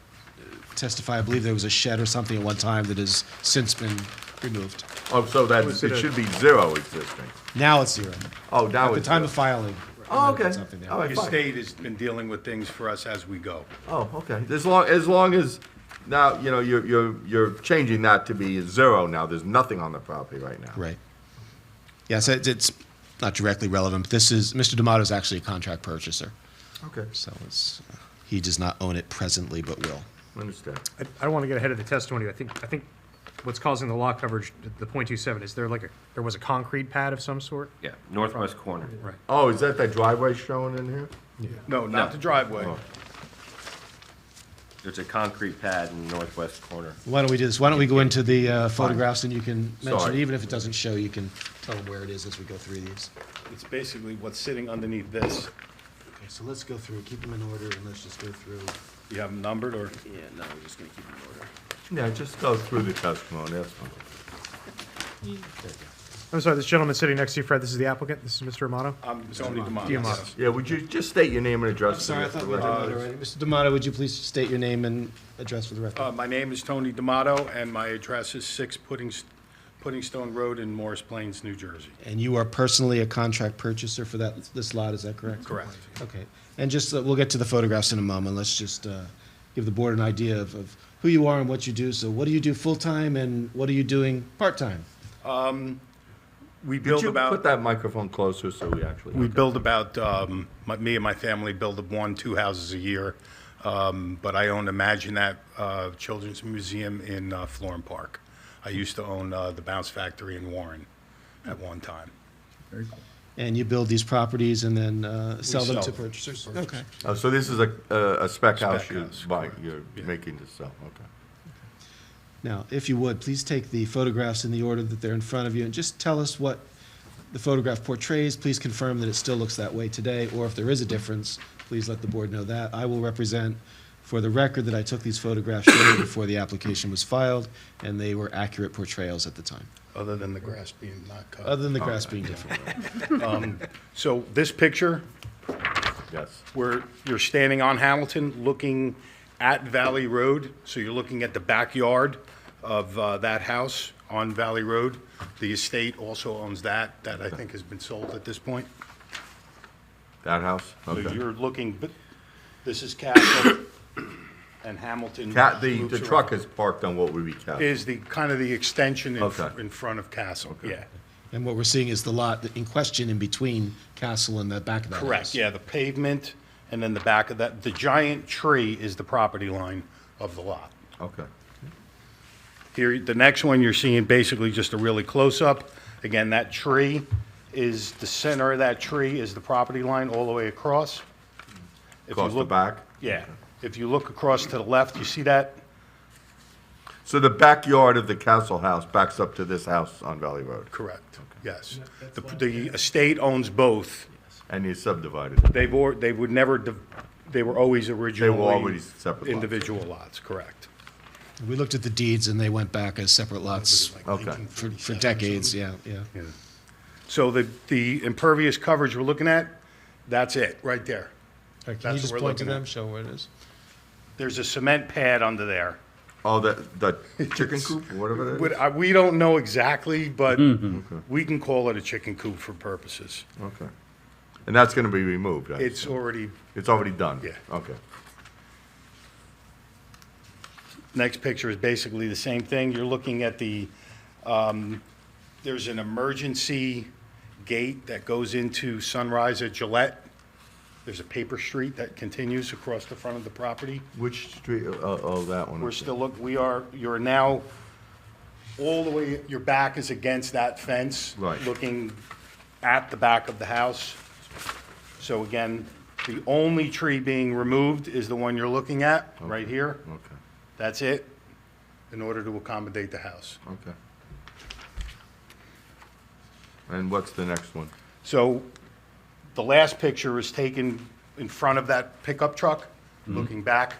testify. I believe there was a shed or something at one time that has since been removed. Oh, so it should be zero existing. Now it's zero. Oh, now At the it's time zero. of filing. Oh, okay. Something there. All right, The fine. state has been dealing with things for us as we go. Oh, okay. As long as now, you know, you're changing that to be zero now. There's nothing on the property right now. Right. Yes, it's not directly relevant, but this is, Mr. D'Amato is actually a contract purchaser. Okay. So he does not own it presently, but will. Understand. I don't want to get ahead of the testimony. I think what's causing the lot coverage, the .27, is there there was a concrete pad of some sort? Yeah, northwest corner. Right. Oh, is that driveway shown in here? No, not the driveway. Oh. There's a concrete pad in the northwest corner. Why don't we do this? Why don't we go into the photographs and you can mention, Sorry. even if it doesn't show, you can tell them where it is as we go through these. It's basically what's sitting underneath this. Okay, so let's go through, keep them in order, and let's just go through. You have them numbered, or? Yeah, no, we're just gonna keep them in order. Yeah, just go through the testimony, that's fine. I'm sorry, this gentleman sitting next to you, Fred, this is the applicant? This is Mr. Amato? I'm Tony D'Amato. D'Amato. Yeah, would you just state your name and address? I'm sorry, I for thought the we did record? that already. Mr. D'Amato, would you please state your name and address for the record? My name is Tony D'Amato, and my address is 6 Puddingstone Road in Morris Plains, New Jersey. And you are personally a contract purchaser for this lot, is that correct? Correct. Okay, and just, we'll get to the photographs in a moment. Let's just give the board an idea of who you are and what you do. So what do you do full-time and what are you doing part-time? We Could build you about. put that microphone closer so we actually? We build about, me and my family build 1-2 houses a year. But I own Imagine Children's Museum in Florham Park. I used to own the Bounce Factory in Warren at one time. Very cool. And you build these properties and then sell them sell to them. purchasers? Okay. Oh, so this is a spec house Spec you're house, buying, correct. you're Yeah. making to sell, okay. Now, if you would, please take the photographs in the order that they're in front of you and just tell us what the photograph portrays. Please confirm that it still looks that way today, or if there is a difference, please let the board know that. I will represent for the record that I took these photographs shortly before the application was filed, and they were accurate portrayals at the time, Other than the grass being not cut. other than the grass being different. So this picture, Yes. where you're standing on Hamilton, looking at Valley Road, so you're looking at the backyard of that house on Valley Road. The estate also owns that I think has been sold at this point. That house? So Okay. you're looking, but this is Castle and Hamilton. The loops truck around. is parked on what would be Castle. Is the, kind of the extension Okay. in front of Castle, Okay. yeah. And what we're seeing is the lot in question in between Castle and the back of that house. Correct, yeah, the pavement, and then the back of that, the giant tree is the property line of the lot. Okay. Here, the next one you're seeing basically just a really close-up. Again, that tree is, the center of that tree is the property line all the way across. If you Across the look- back? Yeah. If you look across to the left, you see that? So the backyard of the Castle house backs up to this house on Valley Road? Correct, yes. The estate owns both. And you subdivided it? They would never, they were always originally. always separate lots. Individual lots, correct. We looked at the deeds and they went back as separate lots Okay. for decades, yeah. So the impervious coverage we're looking at, that's it, right there. Can you That's just what we're point to looking at. them, show where it is? There's a cement pad under there. Oh, the chicken coop, or whatever it is? We don't know exactly, but we can call it a chicken coop for purposes. Okay. And that's gonna be removed, right? It's already, It's already done? Yeah. Okay. next picture is basically the same thing. You're looking at there's an emergency gate that goes into Sunrise at Gillette. There's a paper street that continues across the front of the property. Which street, that one? We're still, you're now, all the way, your back is against that fence. Right. Looking at the back of the house. So again, the only tree being removed is the one you're looking at, right here. Okay, That's it, in order to accommodate the house. okay. And what's the next one? So the last picture is taken in front of that pickup truck, looking back.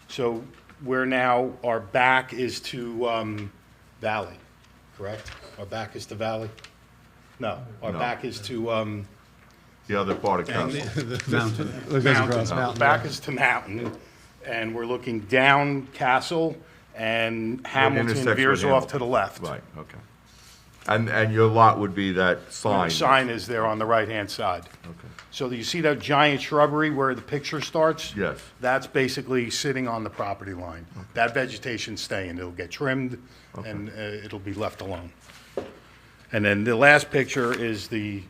So we're now, our back is to Valley, correct? Our back is to Valley? No, our No. back is to The other part of Castle? Mountain. Mountain. Back is to Mountain, and we're looking down Castle, and Hamilton intersects with veers off Hamilton. to the left. Right, okay. And your lot would be that sign? Sign is there on the right-hand side. Okay. So you see that giant shrubbery where the picture starts? Yes. That's basically sitting on the property line. That vegetation's staying. It'll get trimmed, and it'll be left alone. And then the last picture is the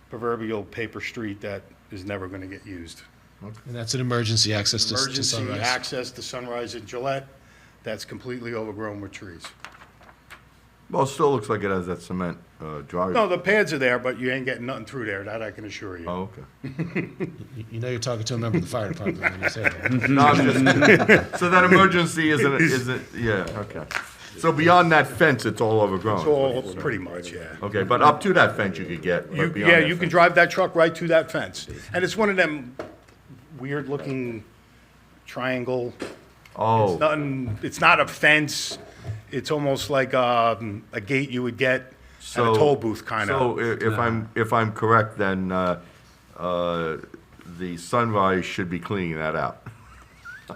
proverbial paper street that is never going to get used. And that's an emergency access to Emergency Sunrise. access to Sunrise and Gillette, that's completely overgrown with trees. Well, it still looks like it has that cement driveway. No, the pads are there, but you ain't getting nothing through there, that I can assure you. Oh, okay. You know you're talking to a member of the fire department when you say that. No, I'm just, so that emergency isn't, yeah, okay. So beyond that fence, it's all overgrown? It's all, pretty much, yeah. Okay, but up to that fence you could get, but beyond Yeah, that you can fence- drive that truck right to that fence. And it's one of them weird-looking triangle. Oh. It's not a fence, it's almost like a gate you would get at a So- toll booth, kind So of. if I'm correct, then the Sunrise should be cleaning that out.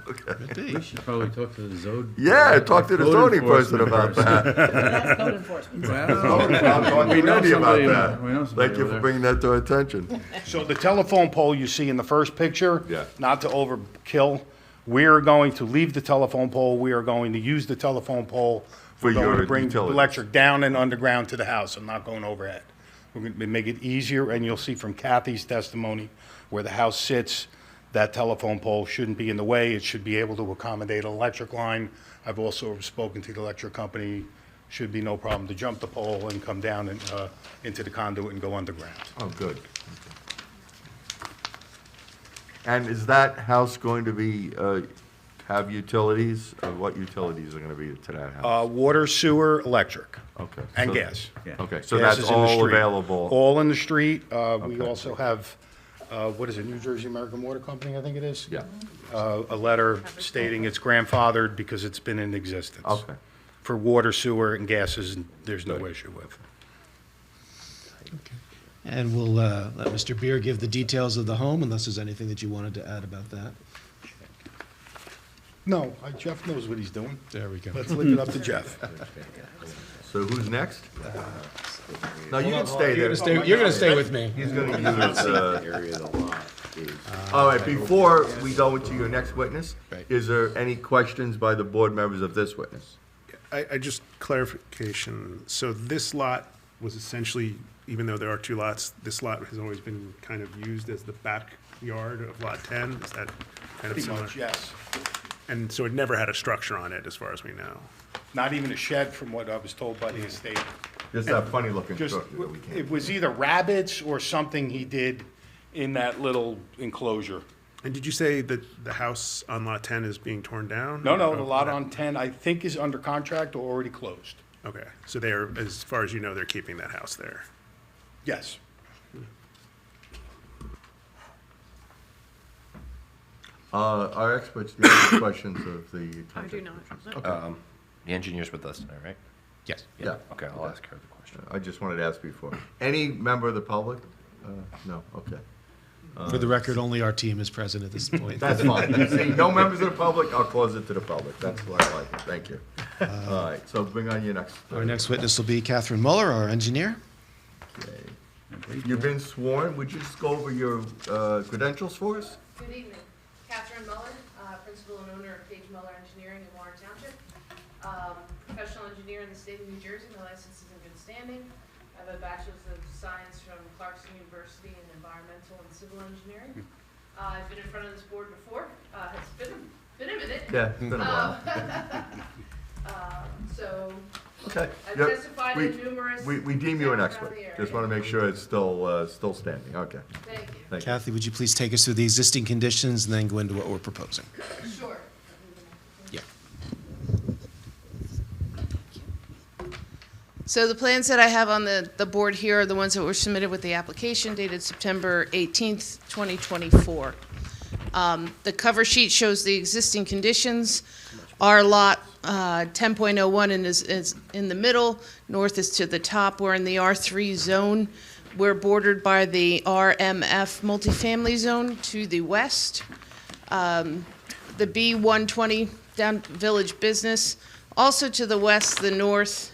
Okay. We should probably talk to the zone. Yeah, talk to the code zoning person enforcement about person. that. That's code enforcement. I'm going We to know Randy about somebody, that. we know somebody Thank you over for there. bringing that to our attention. So the telephone pole you see in the first picture, Yeah. not to overkill, we're going to leave the telephone pole, we are going to use the telephone pole. For We're going your to bring utilities. electric down and underground to the house and not going overhead. We're going to make it easier, and you'll see from Kathy's testimony where the house sits, that telephone pole shouldn't be in the way. It should be able to accommodate an electric line. I've also spoken to the electric company. Should be no problem to jump the pole and come down and, into the conduit and go underground. Oh, good. And is that house going to be, have utilities? What utilities are going to be to that house? Water, sewer, electric, Okay. and so- gas. Okay, so Gas that's is in the all street. available? All in the street. We Okay. also have, what is it, New Jersey American Water Company, I think it is? Yeah, A letter stating it's grandfathered because it's been in existence. okay. For water, sewer, and gases, there's no issue with. And we'll let Mr. Beer give the details of the home, unless there's anything that you wanted to add about that. No, Jeff knows what he's doing. There we go. Let's leave it up to Jeff. So who's next? No, you can stay there. You're gonna stay with me. He's going to use, all right, before we go into your next witness, Right. is there any questions by the board members of this witness? I just clarification, so this lot was essentially, even though there are two lots, this lot has always been kind of used as the backyard of Lot 10? Is that kind of Pretty similar? much, yes. And so it never had a structure on it, as far as we know? Not even a shed, from what I was told by the estate. Just that funny looking Just, structure that we can't. it was either rabbits or something he did in that little enclosure. And did you say that the house on Lot 10 is being torn down? No, the Oh, lot okay. on 10, I think, is under contract or already closed. Okay, so they're, as far as you know, they're keeping that house there? Yes. Our experts, do you have any questions of the? I do not. The engineer's with us tonight, right? Yes. Yeah. Okay, I'll ask her the question. I just wanted to ask before. Any member of the public? No, okay. For the record, only our team is present at this point. That's fine. See, no members of the public, I'll close it to the public. That's what I like. Thank you. All right, so bring on your next. Our next witness will be Catherine Muller, our engineer. Okay. You've been sworn. Would you just go over your credentials for us? Good evening. Catherine Muller, principal and owner of Page Muller Engineering in Warren Township. Professional engineer in the state of New Jersey. My license is in good standing. I have a bachelor's of science from Clarkson University in environmental and civil engineering. I've been in front of this board before. It's been a minute. Yeah, it's been a while. So Okay. I've Yep. testified in numerous. We deem you an towns expert. around the area. Just want to make sure it's still standing. Okay. Thank you. Thank you. Kathy, would you please take us through the existing conditions and then go into what we're proposing? Sure. Yeah. So the plans that I have on the board here are the ones that were submitted with the application dated September 18th, 2024. The cover sheet shows the existing conditions. Our lot 10.01 and is in the middle, north is to the top. We're in the R3 zone. We're bordered by the RMF multifamily zone to the west. The B120 down Village Business, also to the west, the north,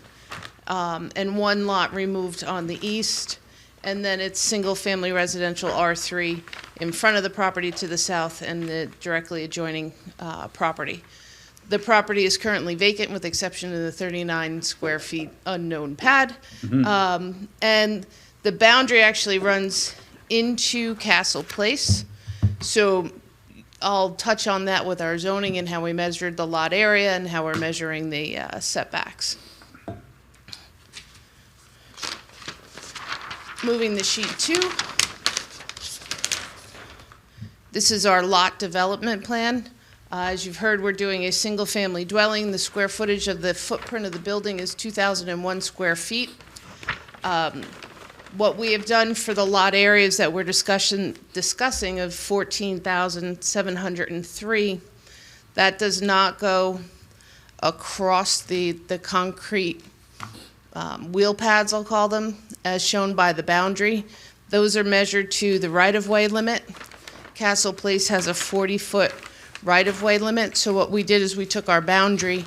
and one lot removed on the east. And then it's single-family residential R3 in front of the property to the south and the directly adjoining property. The property is currently vacant with exception of the 39 square feet unknown pad. And the boundary actually runs into Castle Place. So I'll touch on that with our zoning and how we measured the lot area and how we're measuring the setbacks. Moving to sheet 2. This is our lot development plan. As you've heard, we're doing a single-family dwelling. The square footage of the footprint of the building is 2,001 square feet. What we have done for the lot areas that we're discussing of 14,703, that does not go across the concrete wheel pads, I'll call them, as shown by the boundary. Those are measured to the right-of-way limit. Castle Place has a 40-foot right-of-way limit, so what we did is we took our boundary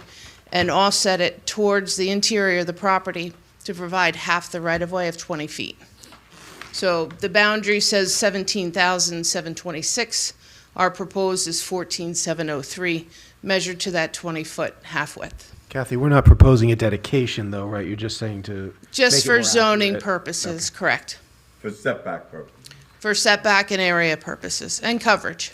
and offset it towards the interior of the property to provide half the right-of-way of 20 feet. So the boundary says 17,726. Our proposed is 14,703, measured to that 20-foot half width. Kathy, we're not proposing a dedication, though, right? You're just saying to Just make it for more zoning accurate. purposes, correct. For setback purpose. For setback and area purposes, and coverage.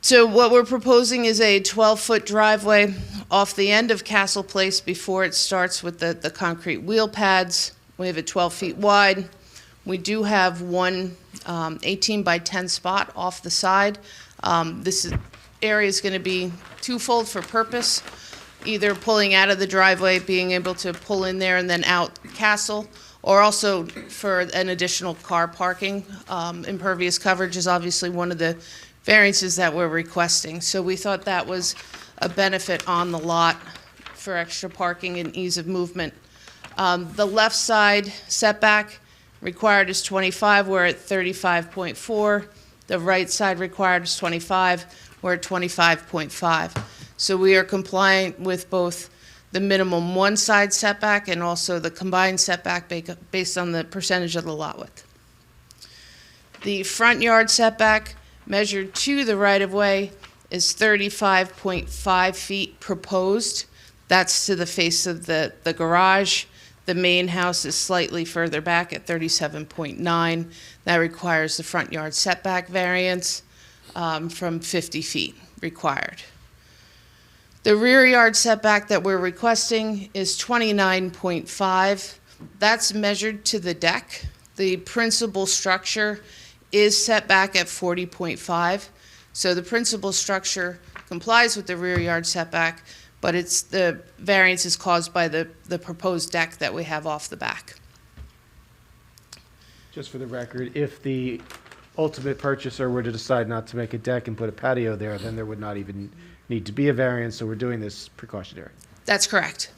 So what we're proposing is a 12-foot driveway off the end of Castle Place before it starts with the concrete wheel pads. We have it 12 feet wide. We do have one 18 by 10 spot off the side. Area is going to be twofold for purpose, either pulling out of the driveway, being able to pull in there and then out Castle, or also for an additional car parking. Impervious coverage is obviously one of the variances that we're requesting. So we thought that was a benefit on the lot for extra parking and ease of movement. The left side setback required is 25, we're at 35.4. The right side required is 25, we're at 25.5. So we are compliant with both the minimum one side setback and also the combined setback based on the percentage of the lot width. The front yard setback measured to the right-of-way is 35.5 feet proposed. That's to the face of the garage. The main house is slightly further back at 37.9. That requires the front yard setback variance from 50 feet required. The rear yard setback that we're requesting is 29.5. That's measured to the deck. The principal structure is set back at 40.5. So the principal structure complies with the rear yard setback, but the variance is caused by the proposed deck that we have off the back. Just for the record, if the ultimate purchaser were to decide not to make a deck and put a patio there, then there would not even need to be a variance, so we're doing this precautionary. That's correct.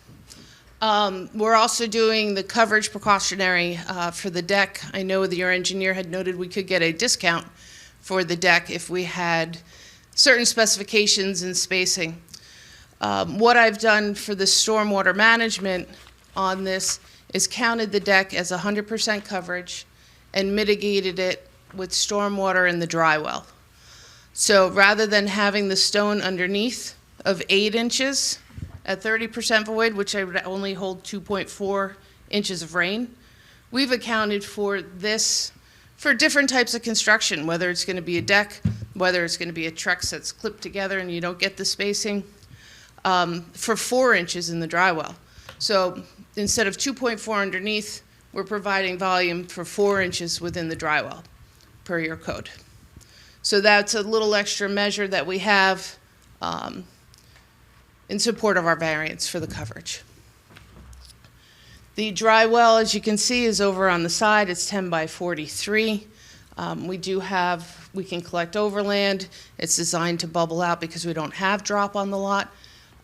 We're also doing the coverage precautionary for the deck. I know that your engineer had noted we could get a discount for the deck if we had certain specifications and spacing. What I've done for the stormwater management on this is counted the deck as 100% coverage and mitigated it with stormwater in the dry well. So rather than having the stone underneath of 8 inches at 30% void, which I would only hold 2.4 inches of rain, we've accounted for this for different types of construction, whether it's going to be a deck, whether it's going to be a Trex that's clipped together and you don't get the spacing, for 4 inches in the dry well. So instead of 2.4 underneath, we're providing volume for 4 inches within the dry well per your code. So that's a little extra measure that we have in support of our variance for the coverage. The dry well, as you can see, is over on the side. It's 10 by 43. We can collect overland. It's designed to bubble out because we don't have drop on the lot.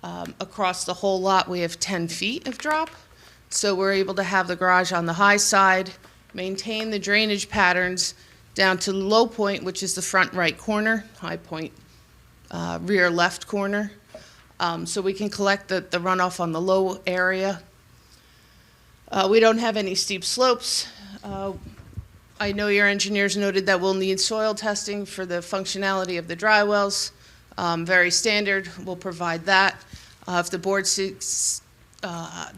Across the whole lot, we have 10 feet of drop. So we're able to have the garage on the high side, maintain the drainage patterns down to low point, which is the front right corner, high point, rear left corner. So we can collect the runoff on the low area. We don't have any steep slopes. I know your engineers noted that we'll need soil testing for the functionality of the dry wells. Very standard, we'll provide that. If the board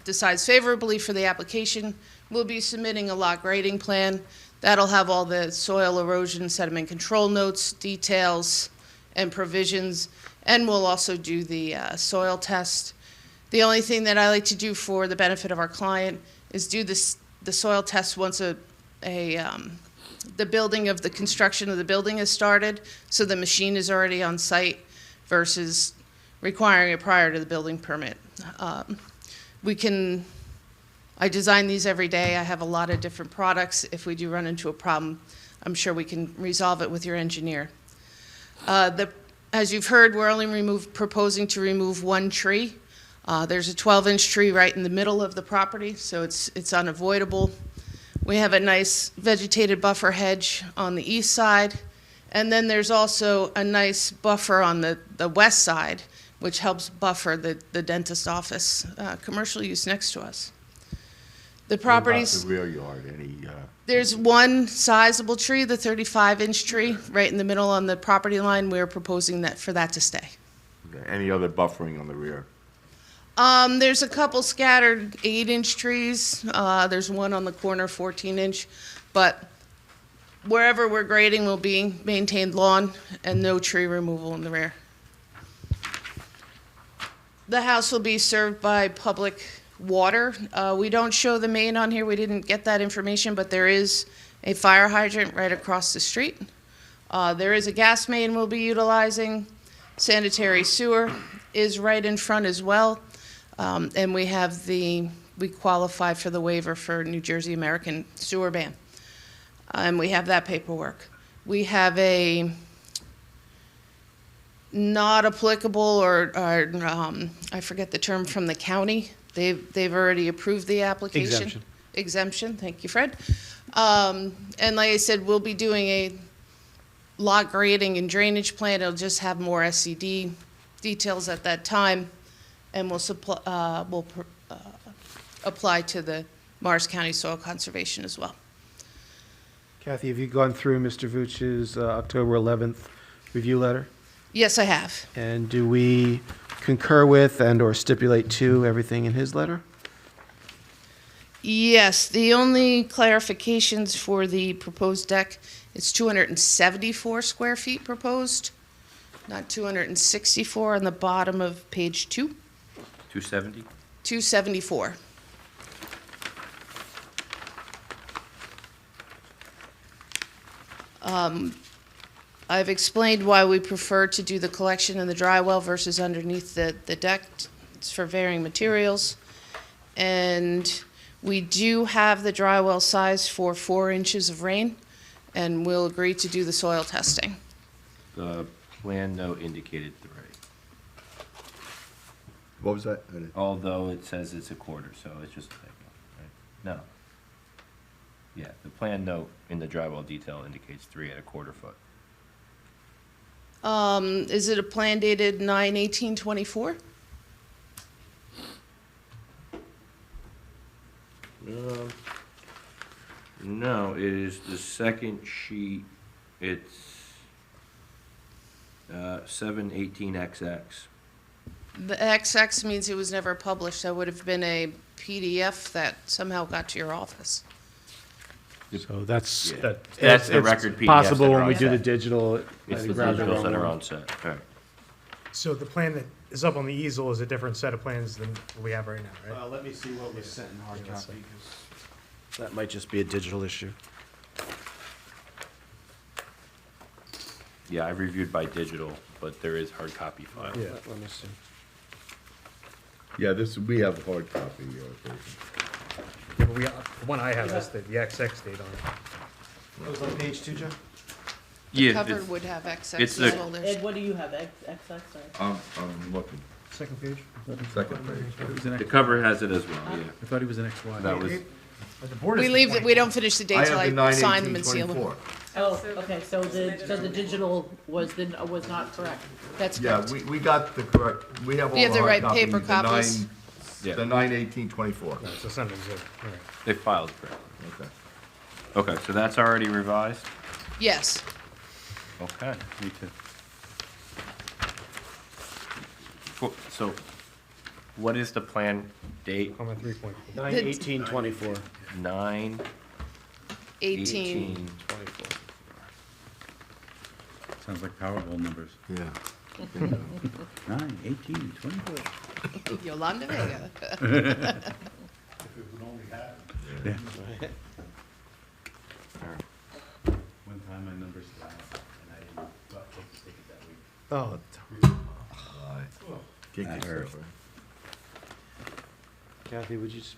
decides favorably for the application, we'll be submitting a lot grading plan That'll have all the soil erosion sediment control notes, details, and provisions, and we'll also do the soil test. The only thing that I like to do for the benefit of our client is do the soil test once the building of the construction of the building has started, so the machine is already on site versus requiring it prior to the building permit. I design these every day. I have a lot of different products. If we do run into a problem, I'm sure we can resolve it with your engineer. As you've heard, we're only proposing to remove one tree. There's a 12-inch tree right in the middle of the property, so it's unavoidable. We have a nice vegetated buffer hedge on the east side, and then there's also a nice buffer on the west side, which helps buffer the dentist office, commercial use next to us. The properties. What about the rear yard, any, There's one sizable tree, the 35-inch tree, right in the middle on the property line. We're proposing for that to stay. any other buffering on the rear? There's a couple scattered 8-inch trees. There's one on the corner, 14-inch. But wherever we're grading will be maintained lawn and no tree removal in the rear. The house will be served by public water. We don't show the main on here. We didn't get that information, but there is a fire hydrant right across the street. There is a gas main we'll be utilizing. Sanitary sewer is right in front as well. And we qualify for the waiver for New Jersey American sewer ban. And we have that paperwork. We have a not applicable or I forget the term from the county. They've already approved the application. Exemption. Exemption, thank you, Fred. And like I said, we'll be doing a lot grading and drainage plan. It'll just have more SCD details at that time, and we'll apply to the Morris County Soil Conservation as well. Kathy, have you gone through Mr. Vucci's October 11th review letter? Yes, I have. And do we concur with and/or stipulate to everything in his letter? Yes, the only clarifications for the proposed deck, it's 274 square feet proposed, not 264 on the bottom of page 2. 270? 274. I've explained why we prefer to do the collection in the dry well versus underneath the deck. It's for varying materials. And we do have the dry well size for 4 inches of rain, and we'll agree to do the soil testing. The plan note indicated 3. What was that? Although it says it's a quarter, so it's just a typo, right? No. Yeah, the plan note in the drywall detail indicates 3 1/4 foot. Is it a plan dated 9/18/24? No, it is the second sheet. It's 7/18XX. The XX means it was never published. That would have been a PDF that somehow got to your office. So that's, Yeah. That's the it's record PDFs possible that are when we on do the set. digital. It's I the grabbed the digitals wrong that are one. on set. Okay. So the plan that is up on the easel is a different set of plans than what we have right now, right? Let me see what was sent in hard copy, because that might just be a digital issue. Yeah, I reviewed by digital, but there is hard copy file. Yeah. Let me see. Yeah, we have hard copy version. Yeah, but the one I have has the XX date on it. That was on page 2, Joe? Yeah, Cover it's- would have XX it's the- folders. Ed, what do you have, XX, sorry? I'm looking, Second page? second page. It was an the X- cover has it as well, yeah. I thought he was an XY. That was, The board We is leave, we don't finish the date till I sign them and seal them. 9/18/24. Oh, okay, so the digital was not correct. That's Yeah, correct. we got the correct, we have all We have the the hard right paper copies, copies. Yeah. the 9/18/24. No, so something's good, all right. they filed correctly. Okay. Okay, so that's already revised? Yes. Okay. Me too. So, what is the plan date? Comment 3.4. 9/18/24. 9 18. 24. Sounds like Powerball numbers. Yeah. 9, 18, 24. Yolanda Vega. Yeah. One time my numbers fell out and I didn't take the ticket that week. Oh, That hurt. Kathy, would you just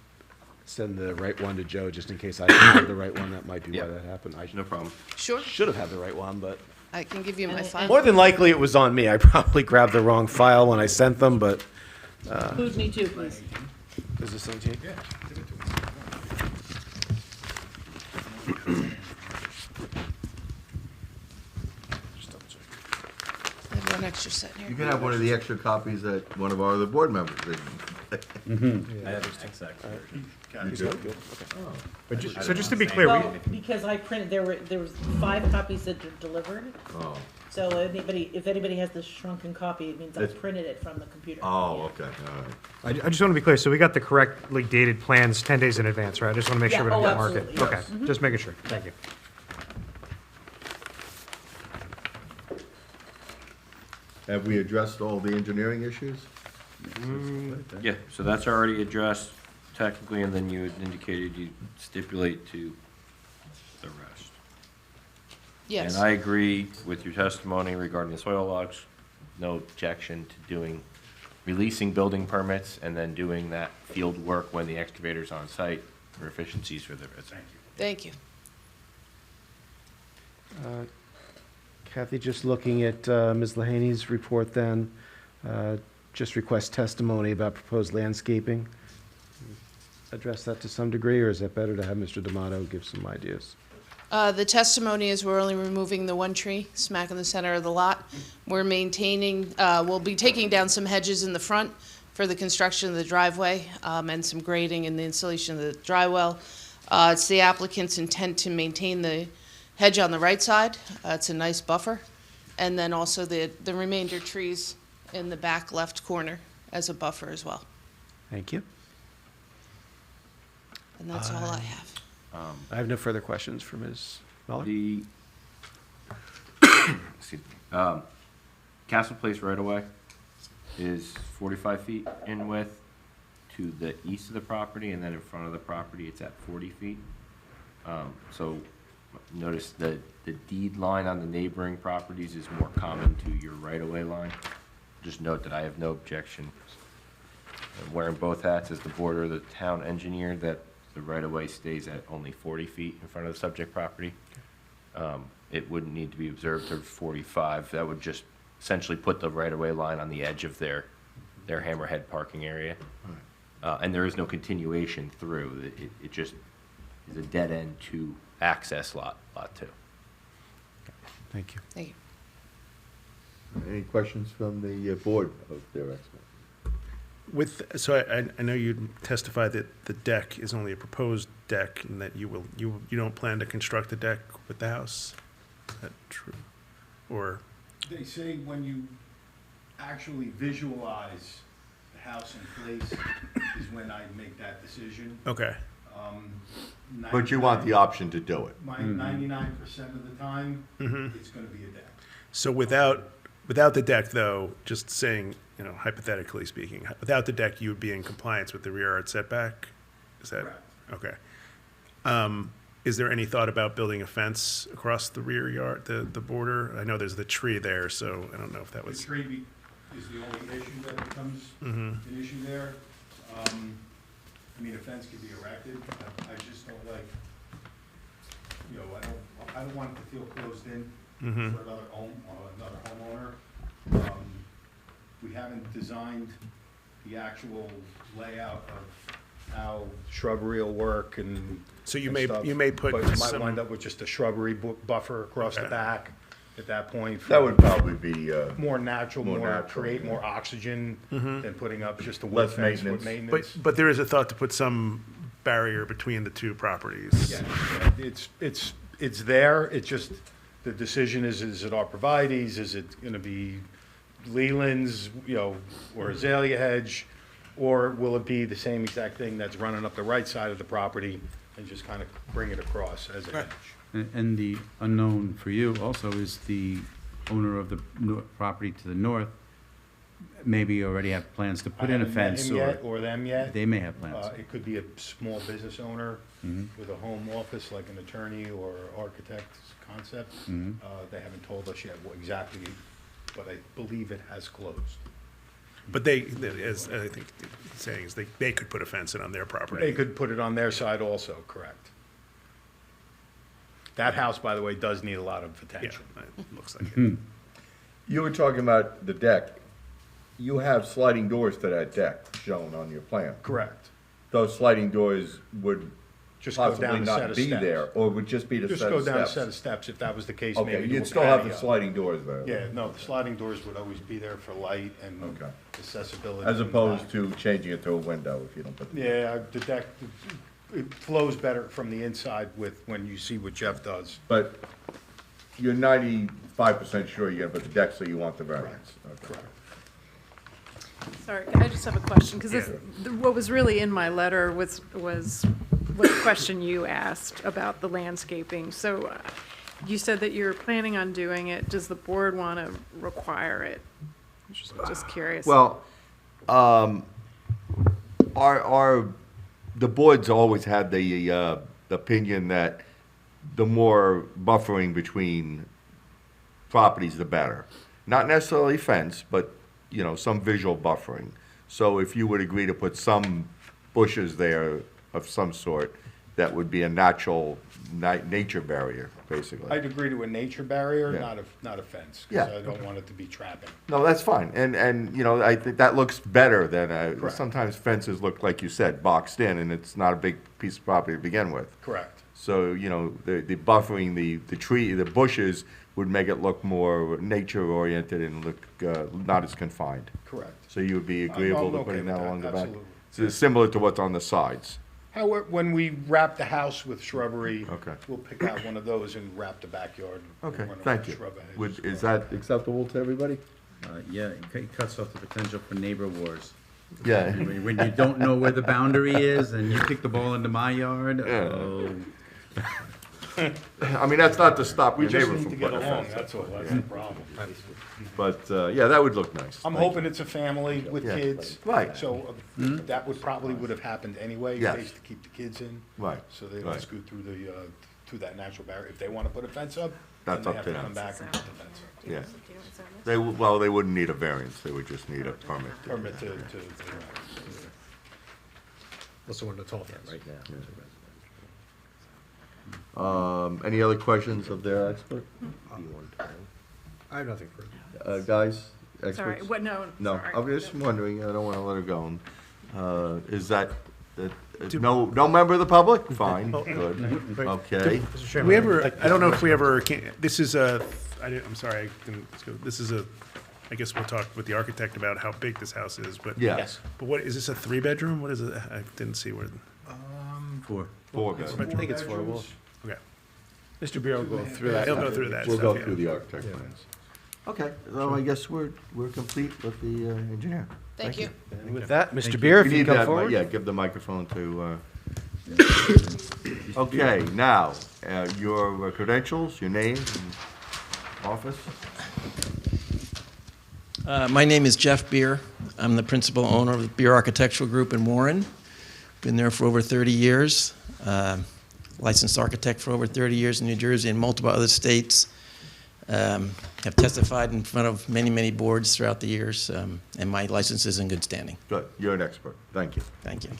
send the right one to Joe, just in case I didn't have the right one? That might be why that happened. I No problem. Sure, should have had the right one, but I can give you my file. more than likely it was on me. I probably grabbed the wrong file when I sent them, but Include me too, please. is this 18? Yeah. I have one extra set here. You can have one of the extra copies that one of our other board members did. I have this exact version. You do? But so just to be clear, Well, because I printed, there was 5 copies that were delivered. Oh, So if anybody has the shrunken copy, it means I That's- printed it from the computer. oh, okay, all right. I just want to be clear, so we got the correctly dated plans 10 days in advance, right? I just want to make sure we Yeah, don't oh, get market. absolutely, Okay, yes. just making sure. Thank you. Have we addressed all the engineering issues? Yeah, so that's already addressed technically, and then you had indicated you stipulate to the rest. Yes. And I agree with your testimony regarding the soil logs. No objection to releasing building permits and then doing that field work when the excavator's on site for efficiencies for the residents. Thank you. Kathy, just looking at Ms. Lahaney's report then, just request testimony about proposed landscaping. Address that to some degree, or is it better to have Mr. D'Amato give some ideas? The testimony is we're only removing the one tree smack in the center of the lot. We're maintaining, we'll be taking down some hedges in the front for the construction of the driveway, and some grading and the installation of the dry well. It's the applicant's intent to maintain the hedge on the right side. It's a nice buffer. And then also the remainder trees in the back left corner as a buffer as well. Thank you. And that's all I have. I have no further questions for Ms. Muller. The, excuse me, Castle Place right away is 45 feet in width to the east of the property, and then in front of the property, it's at 40 feet. So notice the deed line on the neighboring properties is more common to your right-of-way line. Just note that I have no objection. I'm wearing both hats as the board or the town engineer, that the right-of-way stays at only 40 feet in front of the subject property. It wouldn't need to be observed to 45. That would just essentially put the right-of-way line on the edge of their hammerhead parking area. And there is no continuation through. It just is a dead end to access lot 2. Thank you. Thank you. Any questions from the board of their expert? So I know you testified that the deck is only a proposed deck and that you don't plan to construct the deck with the house? Is that true? Or, They say when you actually visualize the house in place is when I make that decision. okay, But you want the option to do it? My 99% of the time, Mhm. it's gonna be a deck. so without the deck though, just saying, hypothetically speaking, without the deck, you would be in compliance with the rear yard setback? Is that? Correct. Okay. Is there any thought about building a fence across the rear yard, the border? I know there's the tree there, so I don't know if that The was. tree is the only issue that becomes Mhm. an issue there. I mean, a fence could be erected, I just don't like, I don't want it to feel closed in Mhm. for another homeowner. We haven't designed the actual layout of how shrubbery will work and. So you and may- stuff, you may put but you might some- wind up with just a shrubbery buffer across the Okay. back at that point. That would probably be, More natural, more more natural, create yeah. more oxygen than putting up just a wood Less fence with maintenance. maintenance. But there is a thought to put some barrier between the two properties? Yeah, it's there, it's just, the decision is it arborvitae's, is it gonna be Leland's, or azalea hedge? Or will it be the same exact thing that's running up the right side of the property and just kind of bring it across as a hedge. And the unknown for you also is the owner of the property to the north maybe already have plans to put in a fence, I haven't met him yet, or them yet. they may have plans. It could be a small business owner Mhm. with a home office, like an attorney or architect's concept. Mhm. They haven't told us yet what exactly, but I believe it has closed. But they, as I think the saying is, they could put a fence in on their property. They could put it on their side also, correct. That house, by the way, does need a lot of Yeah, attention. it looks like it. You were talking about the deck. You have sliding doors to that deck shown on your plan. Correct. Those sliding doors would Just go possibly down a set not of be steps. there, or would just be the Just set go of down a set steps? of steps, if that was the case, maybe Okay, do a you'd still have the patio. sliding doors there. Yeah, no, the sliding doors would always be there for light and Okay. accessibility. As in the opposed back. to changing it to a window if you don't put the. Yeah, the deck, it flows better from the inside with, when you see what Jeff does. But you're 95% sure you're gonna put the deck, so you want the variance. Okay. Correct. Sorry, I just have a question, because what was really in my letter was what question you asked about the landscaping. So you said that you're planning on doing it. Does the board want to require it? Just curious. Well, the board's always had the opinion that the more buffering between properties, the better. Not necessarily fence, but, some visual buffering. So if you would agree to put some bushes there of some sort, that would be a natural nature barrier, basically. I'd agree to a nature barrier, Yeah. not a fence, Yeah, because I don't want it to be trapping. No, that's fine, and I think that looks better than, Correct. sometimes fences look, like you said, boxed in, and it's not a big piece of property to begin with. Correct. So, the buffering, the tree, the bushes would make it look more nature-oriented and look, not as confined. Correct. So you would be agreeable to okay putting with that that, along the back? absolutely. So it's similar to what's on the sides? However, when we wrap the house with shrubbery, Okay. we'll pick out one of those and wrap the backyard. with Okay, one of thank our you. shrub hedges. Is that acceptable to everybody? Yeah, it cuts off the potential for neighbor wars. Yeah. When you don't know where the boundary is and you kick the ball into my yard, Yeah. oh. I mean, that's not to stop We your just neighbor need from to get putting a along, fence that's up. all, that's the problem. But, yeah, that would look nice. I'm Thank you. hoping it's a family with Yeah. kids. Right. So that probably would have happened anyway, Yes. based to keep the kids in. Right. So they Right. don't scoot through through that natural barrier. If they want to put a fence up, then That's they up have to to them. come back and put the fence up. Yeah. They wouldn't need a variance, they would just need a permit. to do Permit that. to Also wanted a tall fence. Right now. Any other questions of their expert? I have nothing further. Guys, experts? Sorry, what, no, No, sorry. I'm just wondering, I don't want to let her go. Is that, no member of the public? Fine, good, okay. Mr. Do Chairman. we ever, I don't know if we ever, this is I'm sorry, I didn't, this is I guess we'll talk with the architect about how big this house is, but. Yeah. Yes. But what, is this a 3-bedroom? What is it? I didn't see where. Four. Four bedrooms. I think it's 4. Okay. Mr. Bureau will go through Yeah, that. he'll go through that We'll stuff, go yeah. through the architect plans. Okay, so I guess we're complete with the engineer. Thank you. And with that, Mr. You Beer, if you need come that, forward. yeah, give the microphone to, okay, now, your credentials, your name and office? My name is Jeff Beer. I'm the principal owner of the Beer Architectural Group in Warren. Been there for over 30 years. Licensed architect for over 30 years in New Jersey and multiple other states. Have testified in front of many, many boards throughout the years, and my license is in good standing. Good, you're an expert, thank you. Thank you.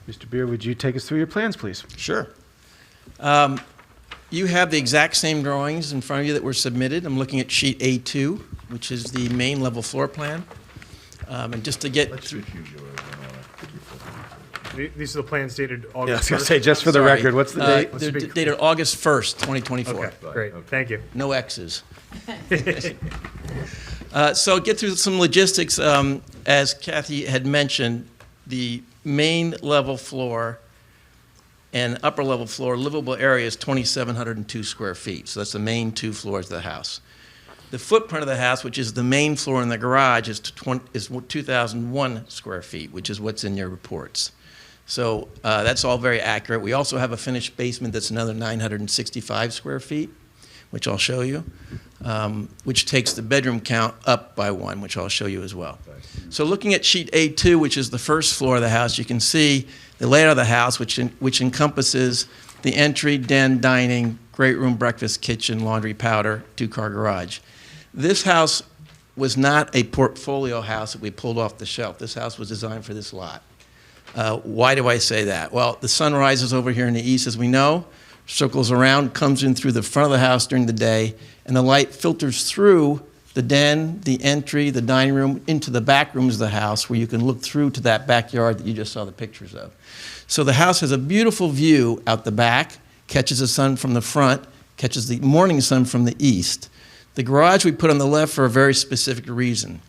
Mr. Beer, would you take us through your plans, please? Sure. You have the exact same drawings in front of you that were submitted. I'm looking at sheet A2, which is the main level floor plan. And just to get through. These are the plans dated August 1st? Yeah, I was going to say, just for the Sorry. record, what's the date? They're dated August 1st, 2024. Okay, great, thank you. No X's. So get through some logistics. As Kathy had mentioned, the main level floor and upper level floor livable area is 2,702 square feet. So that's the main 2 floors of the house. The footprint of the house, which is the main floor in the garage, is 2,001 square feet, which is what's in your reports. So that's all very accurate. We also have a finished basement that's another 965 square feet, which I'll show you, which takes the bedroom count up by 1, which I'll show you as well. So looking at sheet A2, which is the first floor of the house, you can see the layout of the house, which encompasses the entry, den, dining, great room, breakfast, kitchen, laundry, powder, 2-car garage. This house was not a portfolio house that we pulled off the shelf. This house was designed for this lot. Why do I say that? Well, the sun rises over here in the east, as we know, circles around, comes in through the front of the house during the day, and the light filters through the den, the entry, the dining room, into the back rooms of the house where you can look through to that backyard that you just saw the pictures of. So the house has a beautiful view out the back, catches the sun from the front, catches the morning sun from the east. The garage we put on the left for a very specific reason.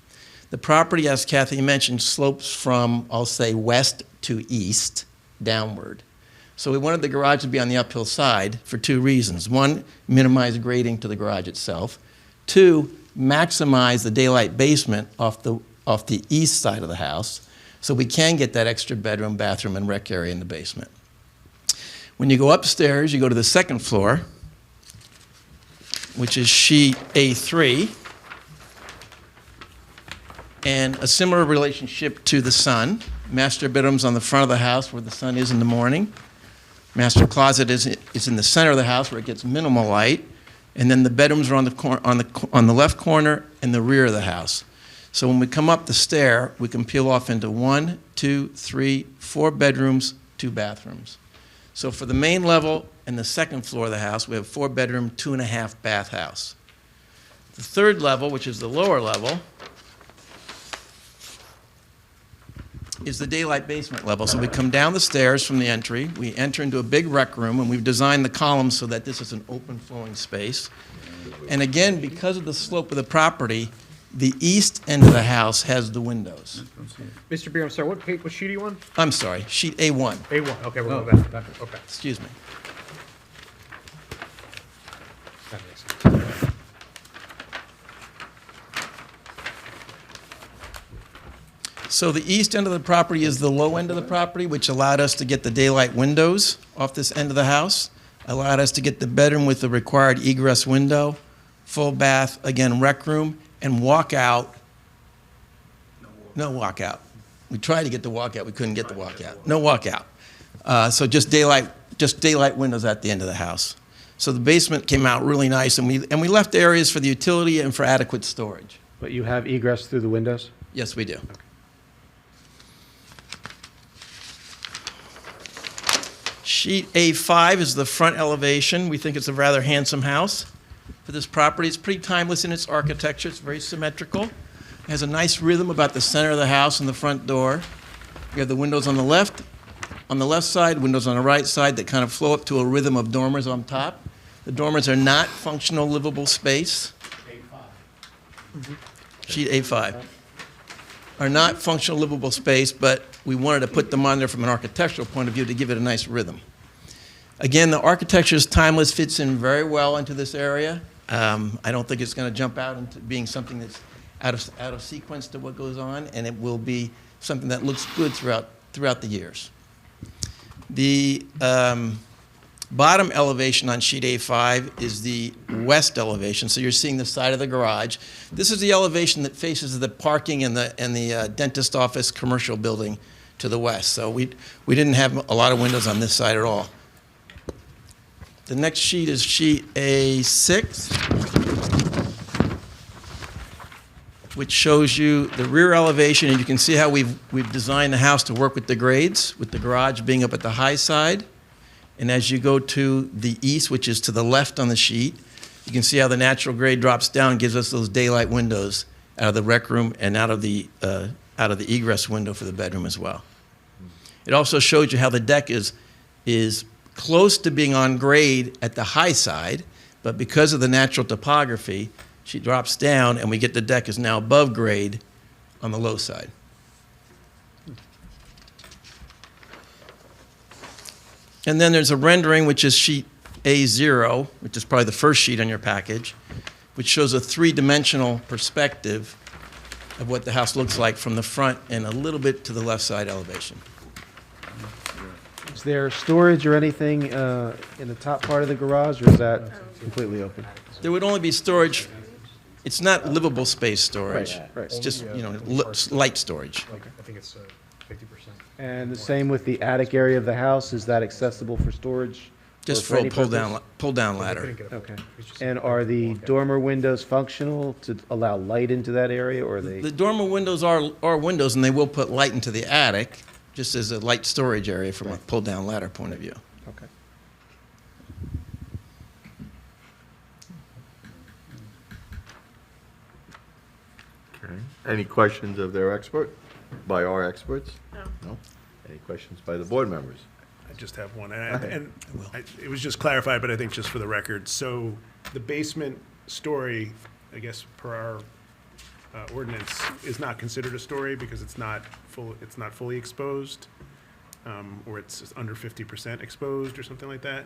The property, as Kathy mentioned, slopes from, I'll say, west to east, downward. So we wanted the garage to be on the uphill side for 2 reasons. 1, minimize grading to the garage itself. 2, maximize the daylight basement off the east side of the house, so we can get that extra bedroom, bathroom, and rec area in the basement. When you go upstairs, you go to the second floor, which is sheet A3, and a similar relationship to the sun. Master bedroom's on the front of the house where the sun is in the morning. Master closet is in the center of the house where it gets minimal light, and then the bedrooms are on the left corner and the rear of the house. So when we come up the stair, we can peel off into 1, 2, 3, 4 bedrooms, 2 bathrooms. So for the main level and the second floor of the house, we have 4-bedroom, 2.5 bath house. The third level, which is the lower level, is the daylight basement level. So we come down the stairs from the entry, we enter into a big rec room, and we've designed the columns so that this is an open flowing space. And again, because of the slope of the property, the east end of the house has the windows. Mr. Beer, I'm sorry, what sheet are you on? I'm sorry, sheet A1. A1, okay, we're going back. Okay. Excuse me. That makes sense. So the east end of the property is the low end of the property, which allowed us to get the daylight windows off this end of the house, allowed us to get the bedroom with the required egress window, full bath, again, rec room, and walkout. No walkout. We tried to get the walkout, we couldn't get the walkout. No walkout. So just daylight windows at the end of the house. So the basement came out really nice, and we left areas for the utility and for adequate storage. But you have egress through the windows? Yes, we do. Okay. Sheet A5 is the front elevation. We think it's a rather handsome house for this property. It's pretty timeless in its architecture. It's very symmetrical. It has a nice rhythm about the center of the house and the front door. We have the windows on the left side, windows on the right side that kind of flow up to a rhythm of dormers on top. The dormers are not functional livable space. Sheet A5 are not functional livable space, but we wanted to put them on there from an architectural point of view to give it a nice rhythm. Again, the architecture is timeless, fits in very well into this area. I don't think it's going to jump out into being something that's out of sequence to what goes on, and it will be something that looks good throughout the years. The bottom elevation on sheet A5 is the west elevation, so you're seeing the side of the garage. This is the elevation that faces the parking and the dentist office commercial building to the west. So we didn't have a lot of windows on this side at all. The next sheet is sheet A6, which shows you the rear elevation, and you can see how we've designed the house to work with the grades, with the garage being up at the high side. And as you go to the east, which is to the left on the sheet, you can see how the natural grade drops down and gives us those daylight windows out of the rec room and out of the egress window for the bedroom as well. It also shows you how the deck is close to being on grade at the high side, but because of the natural topography, she drops down and we get the deck is now above grade on the low side. And then there's a rendering, which is sheet A0, which is probably the first sheet on your package, which shows a 3-dimensional perspective of what the house looks like from the front and a little bit to the left side elevation. Is there storage or anything in the top part of the garage, or is that completely open? There would only be storage, it's not livable space storage. Right. It's just, light storage. I think it's 50%. And the same with the attic area of the house, is that accessible for storage? Just or for a any purpose? pull-down ladder. Okay. And are the dormer windows functional to allow light into that area, or are they? The dormer windows are windows, and they will put light into the attic, just as a light storage area from a pull-down ladder point of view. Okay. Okay. Any questions of their expert, by our experts? No. No? Any questions by the board members? I just have one, it was just clarified, but I think just for the record, so the basement story, I guess per our ordinance, is not considered a story because it's not fully exposed, or it's under 50% exposed or something like that?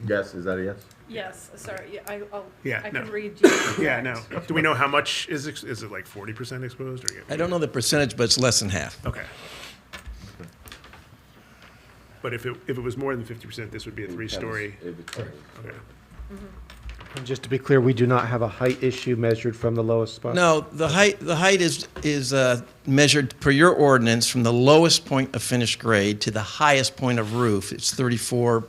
Yes, is that a yes? Yes, sorry, yeah, Yeah, I no. can read you. Yeah, no. Do we know how much is it like 40% exposed or? I don't know the percentage, but it's less than half. Okay. But if it was more than 50%, this would be a three-story. Okay. And just to be clear, we do not have a height issue measured from the lowest spot? No, the height is measured per your ordinance from the lowest point of finished grade to the highest point of roof. It's 34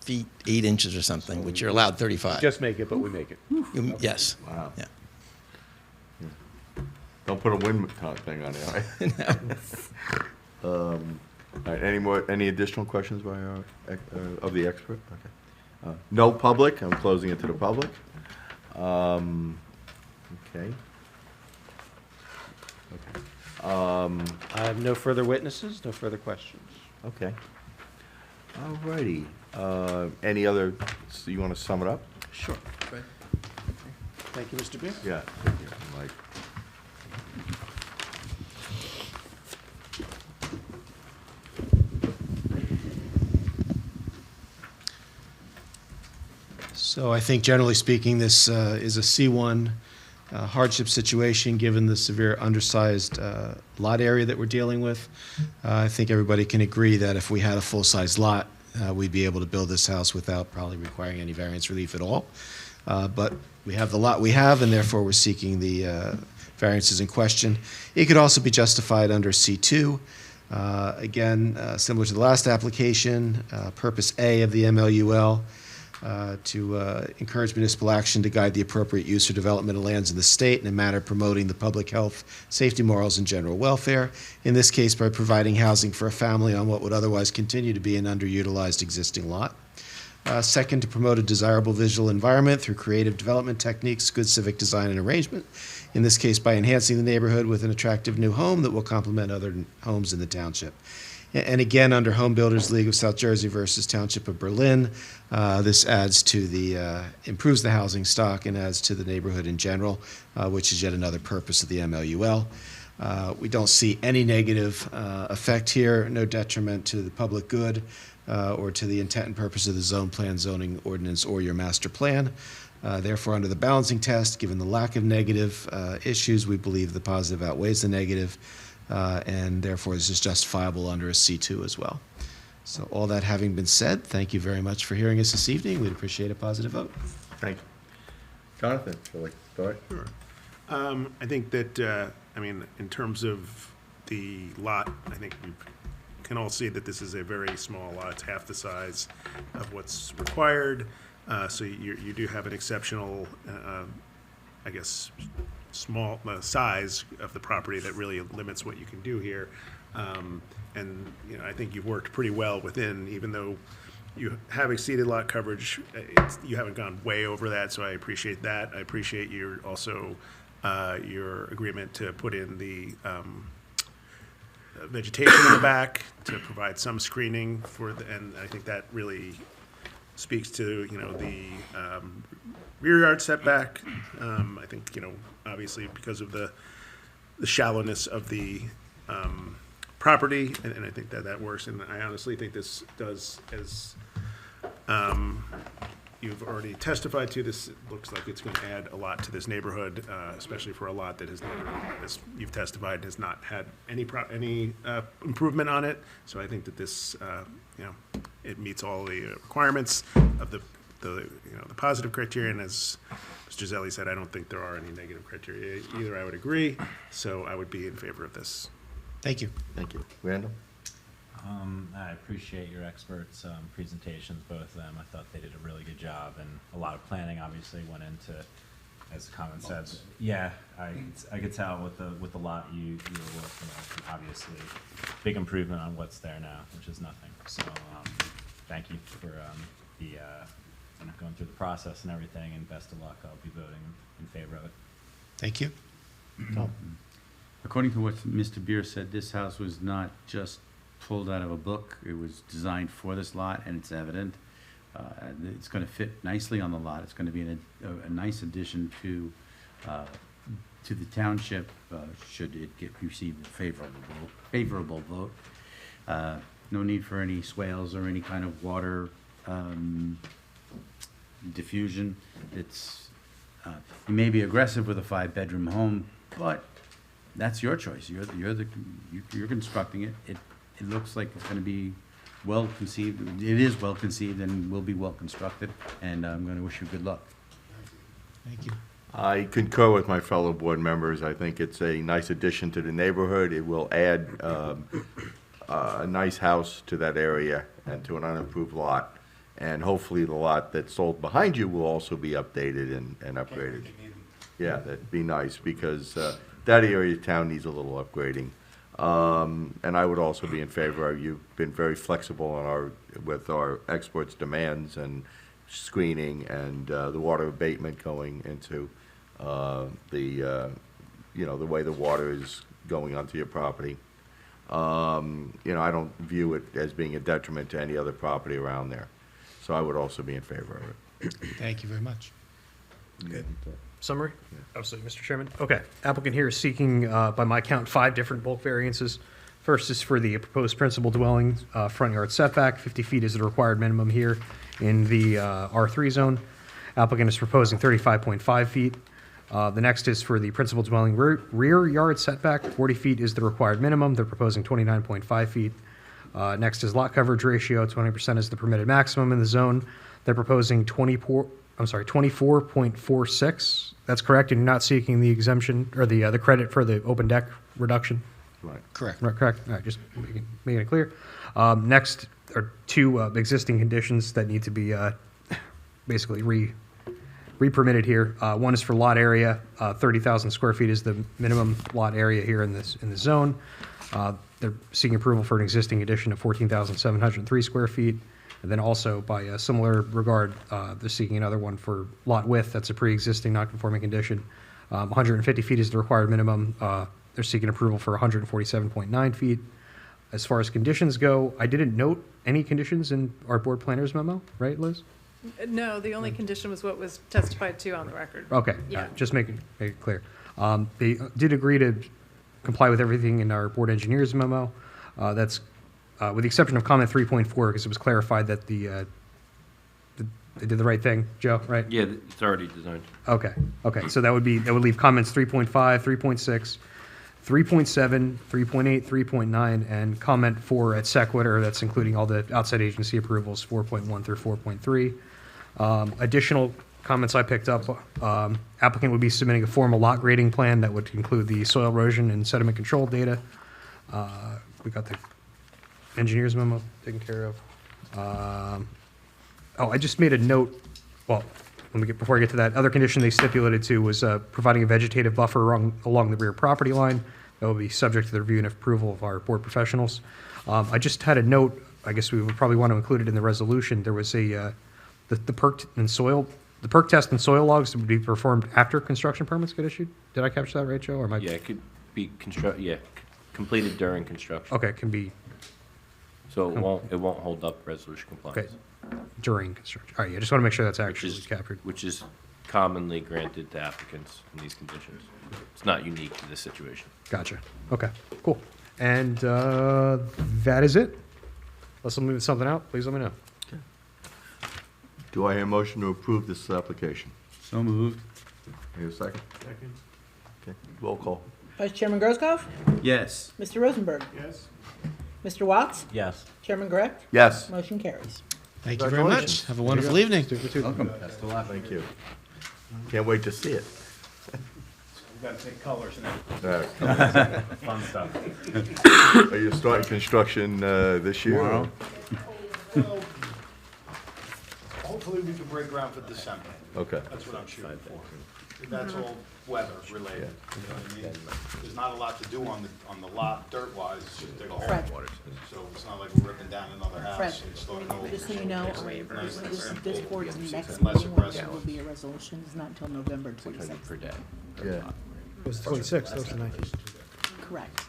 feet, 8 inches or something, which you're allowed 35. Just make it, but we make it. Yes. Wow. Yeah. Don't put a wind thing on it, all right? All right, any additional questions by our, of the expert? Okay. No public, I'm closing it to the public. Okay. I have no further witnesses, no further questions. Okay. All righty. Any other, so you want to sum it up? Sure. Thank you, Mr. Beer. Yeah. Thank you, Mike. So I think generally speaking, this is a C1 hardship situation, given the severe undersized lot area that we're dealing with. I think everybody can agree that if we had a full-size lot, we'd be able to build this house without probably requiring any variance relief at all. But we have the lot we have, and therefore we're seeking the variances in question. It could also be justified under C2. Again, similar to the last application, Purpose A of the MLUL, to encourage municipal action to guide the appropriate use or development of lands in the state in a manner promoting the public health, safety, morals, and general welfare, in this case by providing housing for a family on what would otherwise continue to be an underutilized existing lot. Second, to promote a desirable visual environment through creative development techniques, good civic design and arrangement, in this case by enhancing the neighborhood with an attractive new home that will complement other homes in the township. And again, under Home Builders League of South Jersey versus Township of Berlin, this adds to the, improves the housing stock and adds to the neighborhood in general, which is yet another purpose of the MLUL. We don't see any negative effect here, no detriment to the public good or to the intent and purpose of the zone plan, zoning ordinance, or your master plan. Therefore, under the balancing test, given the lack of negative issues, we believe the positive outweighs the negative. And therefore this is justifiable under a C2 as well. So all that having been said, thank you very much for hearing us this evening. We'd appreciate a positive vote. Thank you. Jonathan, would you like to start? Sure. I think that, in terms of the lot, I think we can all see that this is a very small lot. It's half the size of what's required. So you do have an exceptional, small size of the property that really limits what you can do here. I think you've worked pretty well within, even though you have exceeded lot coverage, you haven't gone way over that, so I appreciate that. I appreciate your also your agreement to put in the vegetation in the back to provide some screening and I think that really speaks to, the rear yard setback. I think, obviously because of the shallowness of the property, and I think that works. And I honestly think this does, as you've already testified to, this looks like it's going to add a lot to this neighborhood, especially for a lot that has never, as you've testified, has not had any improvement on it. So I think that this, it meets all the requirements of the positive criteria. And as Mr. Zelli said, I don't think there are any negative criteria either. I would agree. So I would be in favor of this. Thank you. Thank you. Randall? I appreciate your experts' presentations, both of them. I thought they did a really good job, and a lot of planning obviously went into, as the comment said. Yeah, I could tell with the lot you were working with. Obviously, big improvement on what's there now, which is nothing. So thank you for going through the process and everything, and best of luck. I'll be voting in favor of it. Thank you. Tom? According to what Mr. Beer said, this house was not just pulled out of a book. It was designed for this lot, and it's evident. It's going to fit nicely on the lot. It's going to be a nice addition to the township, should it receive a favorable vote. No need for any swales or any kind of water diffusion. It's you may be aggressive with a 5-bedroom home, but that's your choice. You're constructing it. It looks like it's going to be well conceived. It is well conceived and will be well constructed. And I'm going to wish you good luck. Thank you. I concur with my fellow board members. I think it's a nice addition to the neighborhood. It will add a nice house to that area and to an unimproved lot. And hopefully the lot that's sold behind you will also be updated and upgraded. Yeah, that'd be nice, because that area of town needs a little upgrading. And I would also be in favor. You've been very flexible with our experts' demands and screening and the water abatement going into the way the water is going onto your property. I don't view it as being a detriment to any other property around there. So I would also be in favor of it. Thank you very much. Good. Summary? Absolutely, Mr. Chairman. Okay. Applicant here is seeking, by my count, 5 different bulk variances. First is for the proposed principal dwelling, front yard setback. 50 feet is the required minimum here in the R3 zone. Applicant is proposing 35.5 feet. The next is for the principal dwelling rear yard setback. 40 feet is the required minimum. They're proposing 29.5 feet. Next is lot coverage ratio. 20% is the permitted maximum in the zone. They're proposing 24.46. That's correct, and you're not seeking the exemption or the credit for the open deck reduction? Right. Correct. Right, correct. All right, just making it clear. Next are 2 existing conditions that need to be basically re-permitted here. One is for lot area. 30,000 square feet is the minimum lot area here in the zone. They're seeking approval for an existing addition of 14,703 square feet. And then also, by a similar regard, they're seeking another one for lot width. That's a pre-existing non-conforming condition. 150 feet is the required minimum. They're seeking approval for 147.9 feet. As far as conditions go, I didn't note any conditions in our board planner's memo, right, Liz? No, the only condition was what was testified to on the record. Okay, Yeah. just make it clear. They did agree to comply with everything in our board engineer's memo. That's with the exception of comment 3.4, because it was clarified that they did the right thing, Joe, right? Yeah, it's already designed. Okay, so that would leave comments 3.5, 3.6, 3.7, 3.8, 3.9, and comment 4 at sequitur. That's including all the outside agency approvals, 4.1 through 4.3. Additional comments I picked up, applicant would be submitting a formal lot grading plan that would include the soil erosion and sediment control data. We got the engineer's memo taken care of. I just made a note, well, before I get to that, other condition they stipulated to was providing a vegetative buffer along the rear property line. That will be subject to the review and approval of our board professionals. I just had a note, I guess we would probably want to include it in the resolution. There was the perk test and soil logs would be performed after construction permits get issued. Did I capture that right, Joe? Or Yeah, it could be completed during construction. Okay, can be. So it won't hold up resolution compliance. Okay, during construction. All right, I just want to make sure that's actually captured. Which is commonly granted to applicants in these conditions. It's not unique to this situation. Gotcha. Okay, cool. And that is it. Unless I'm moving something out, please let me know. Do I hear a motion to approve this application? So moved. Hear a second? Second. Okay, roll call. Vice Chairman Grosskopf? Yes. Mr. Rosenberg? Yes? Mr. Watts? Yes. Chairman Grech? Yes. Motion carries. Thank you very much. Have a wonderful evening. Welcome. Thank you. Can't wait to see it. We gotta take colors now. Fun stuff. Are you starting construction this year? Tomorrow. Well, hopefully we can break ground for December. Okay. That's what I'm shooting for. That's all weather related, you know what I mean? There's not a lot to do on the lot, dirt wise, it's just dig a hole. Fred. So it's not like we're ripping down another Fred, house and starting over. just so you know, Nice and simple. this board's next Less meeting aggressive. will be a resolution, it's not until November 26th. Yeah. It was 26th, that was the 19th. Correct.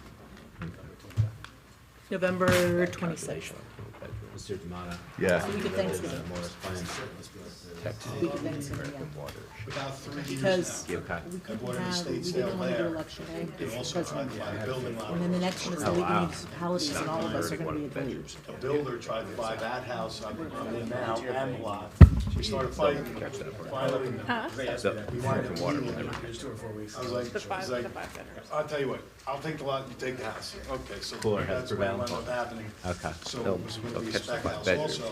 November 26th. Mr. Damata. Yeah. Week of Thanksgiving. Week of Thanksgiving, yeah. About 3 years Because now. we I couldn't bought an have, estate we sale didn't want to do there. election day. They also because- tried to buy a building lot. And then the next one is the Oh, League wow. of Municipalities, and all of us are going to be at the League. A builder tried to buy that house I'm in now and the lot. We started fighting. Finally, we wound up meeting. I was like, I'll tell you what, I'll take the lot, you take the house. Okay, so Cooler heads that's what prevail. wound up happening. Okay. So it was going to be a spec house also.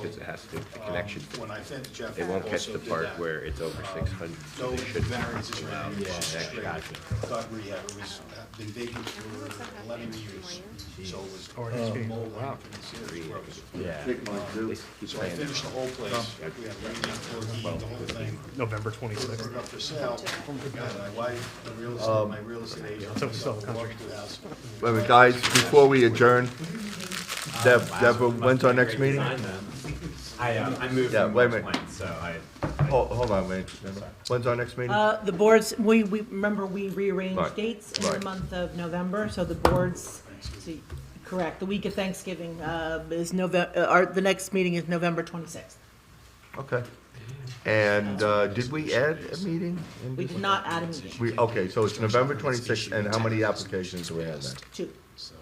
When I think Jeff also did that. it's over 600. No variances or anything, it was just straight gut rehab. It was, been vacant for 11 years, so it was mold and Yeah. So I finished the whole place. We had radiant floor heat, the whole thing. November Put 26th. it up for sale. Got my wife, my real estate agent. So we still have a walked through the house. Wait a minute, guys, before we adjourn, Deborah, when's our next meeting? I moved Yeah, from wait a West minute. Point, so I Hold on, wait. When's our next meeting? The boards, we remember we rearranged Right, dates in right. the month of November, so the boards, see, correct, the week of Thanksgiving is the next meeting is November 26th. Okay. And did we add a meeting? in We this? did not add a meeting, Okay, so it's November 26th, and how many applications do we have then? 2,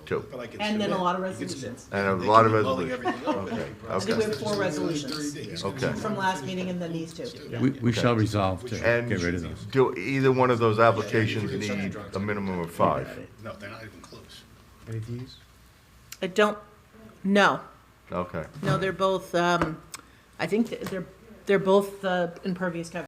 Two. But I can and then a submit. lot of resolutions. And a lot of Loading resolutions. everything up. Okay, I think we okay. have 4 resolutions Okay. from last meeting and then these 2. We shall resolve to And get rid of those. do either one of those applications need a minimum of 5? No, they're not even close. Any Ds? I don't, no, Okay. no, they're both, I think they're both impervious coverage.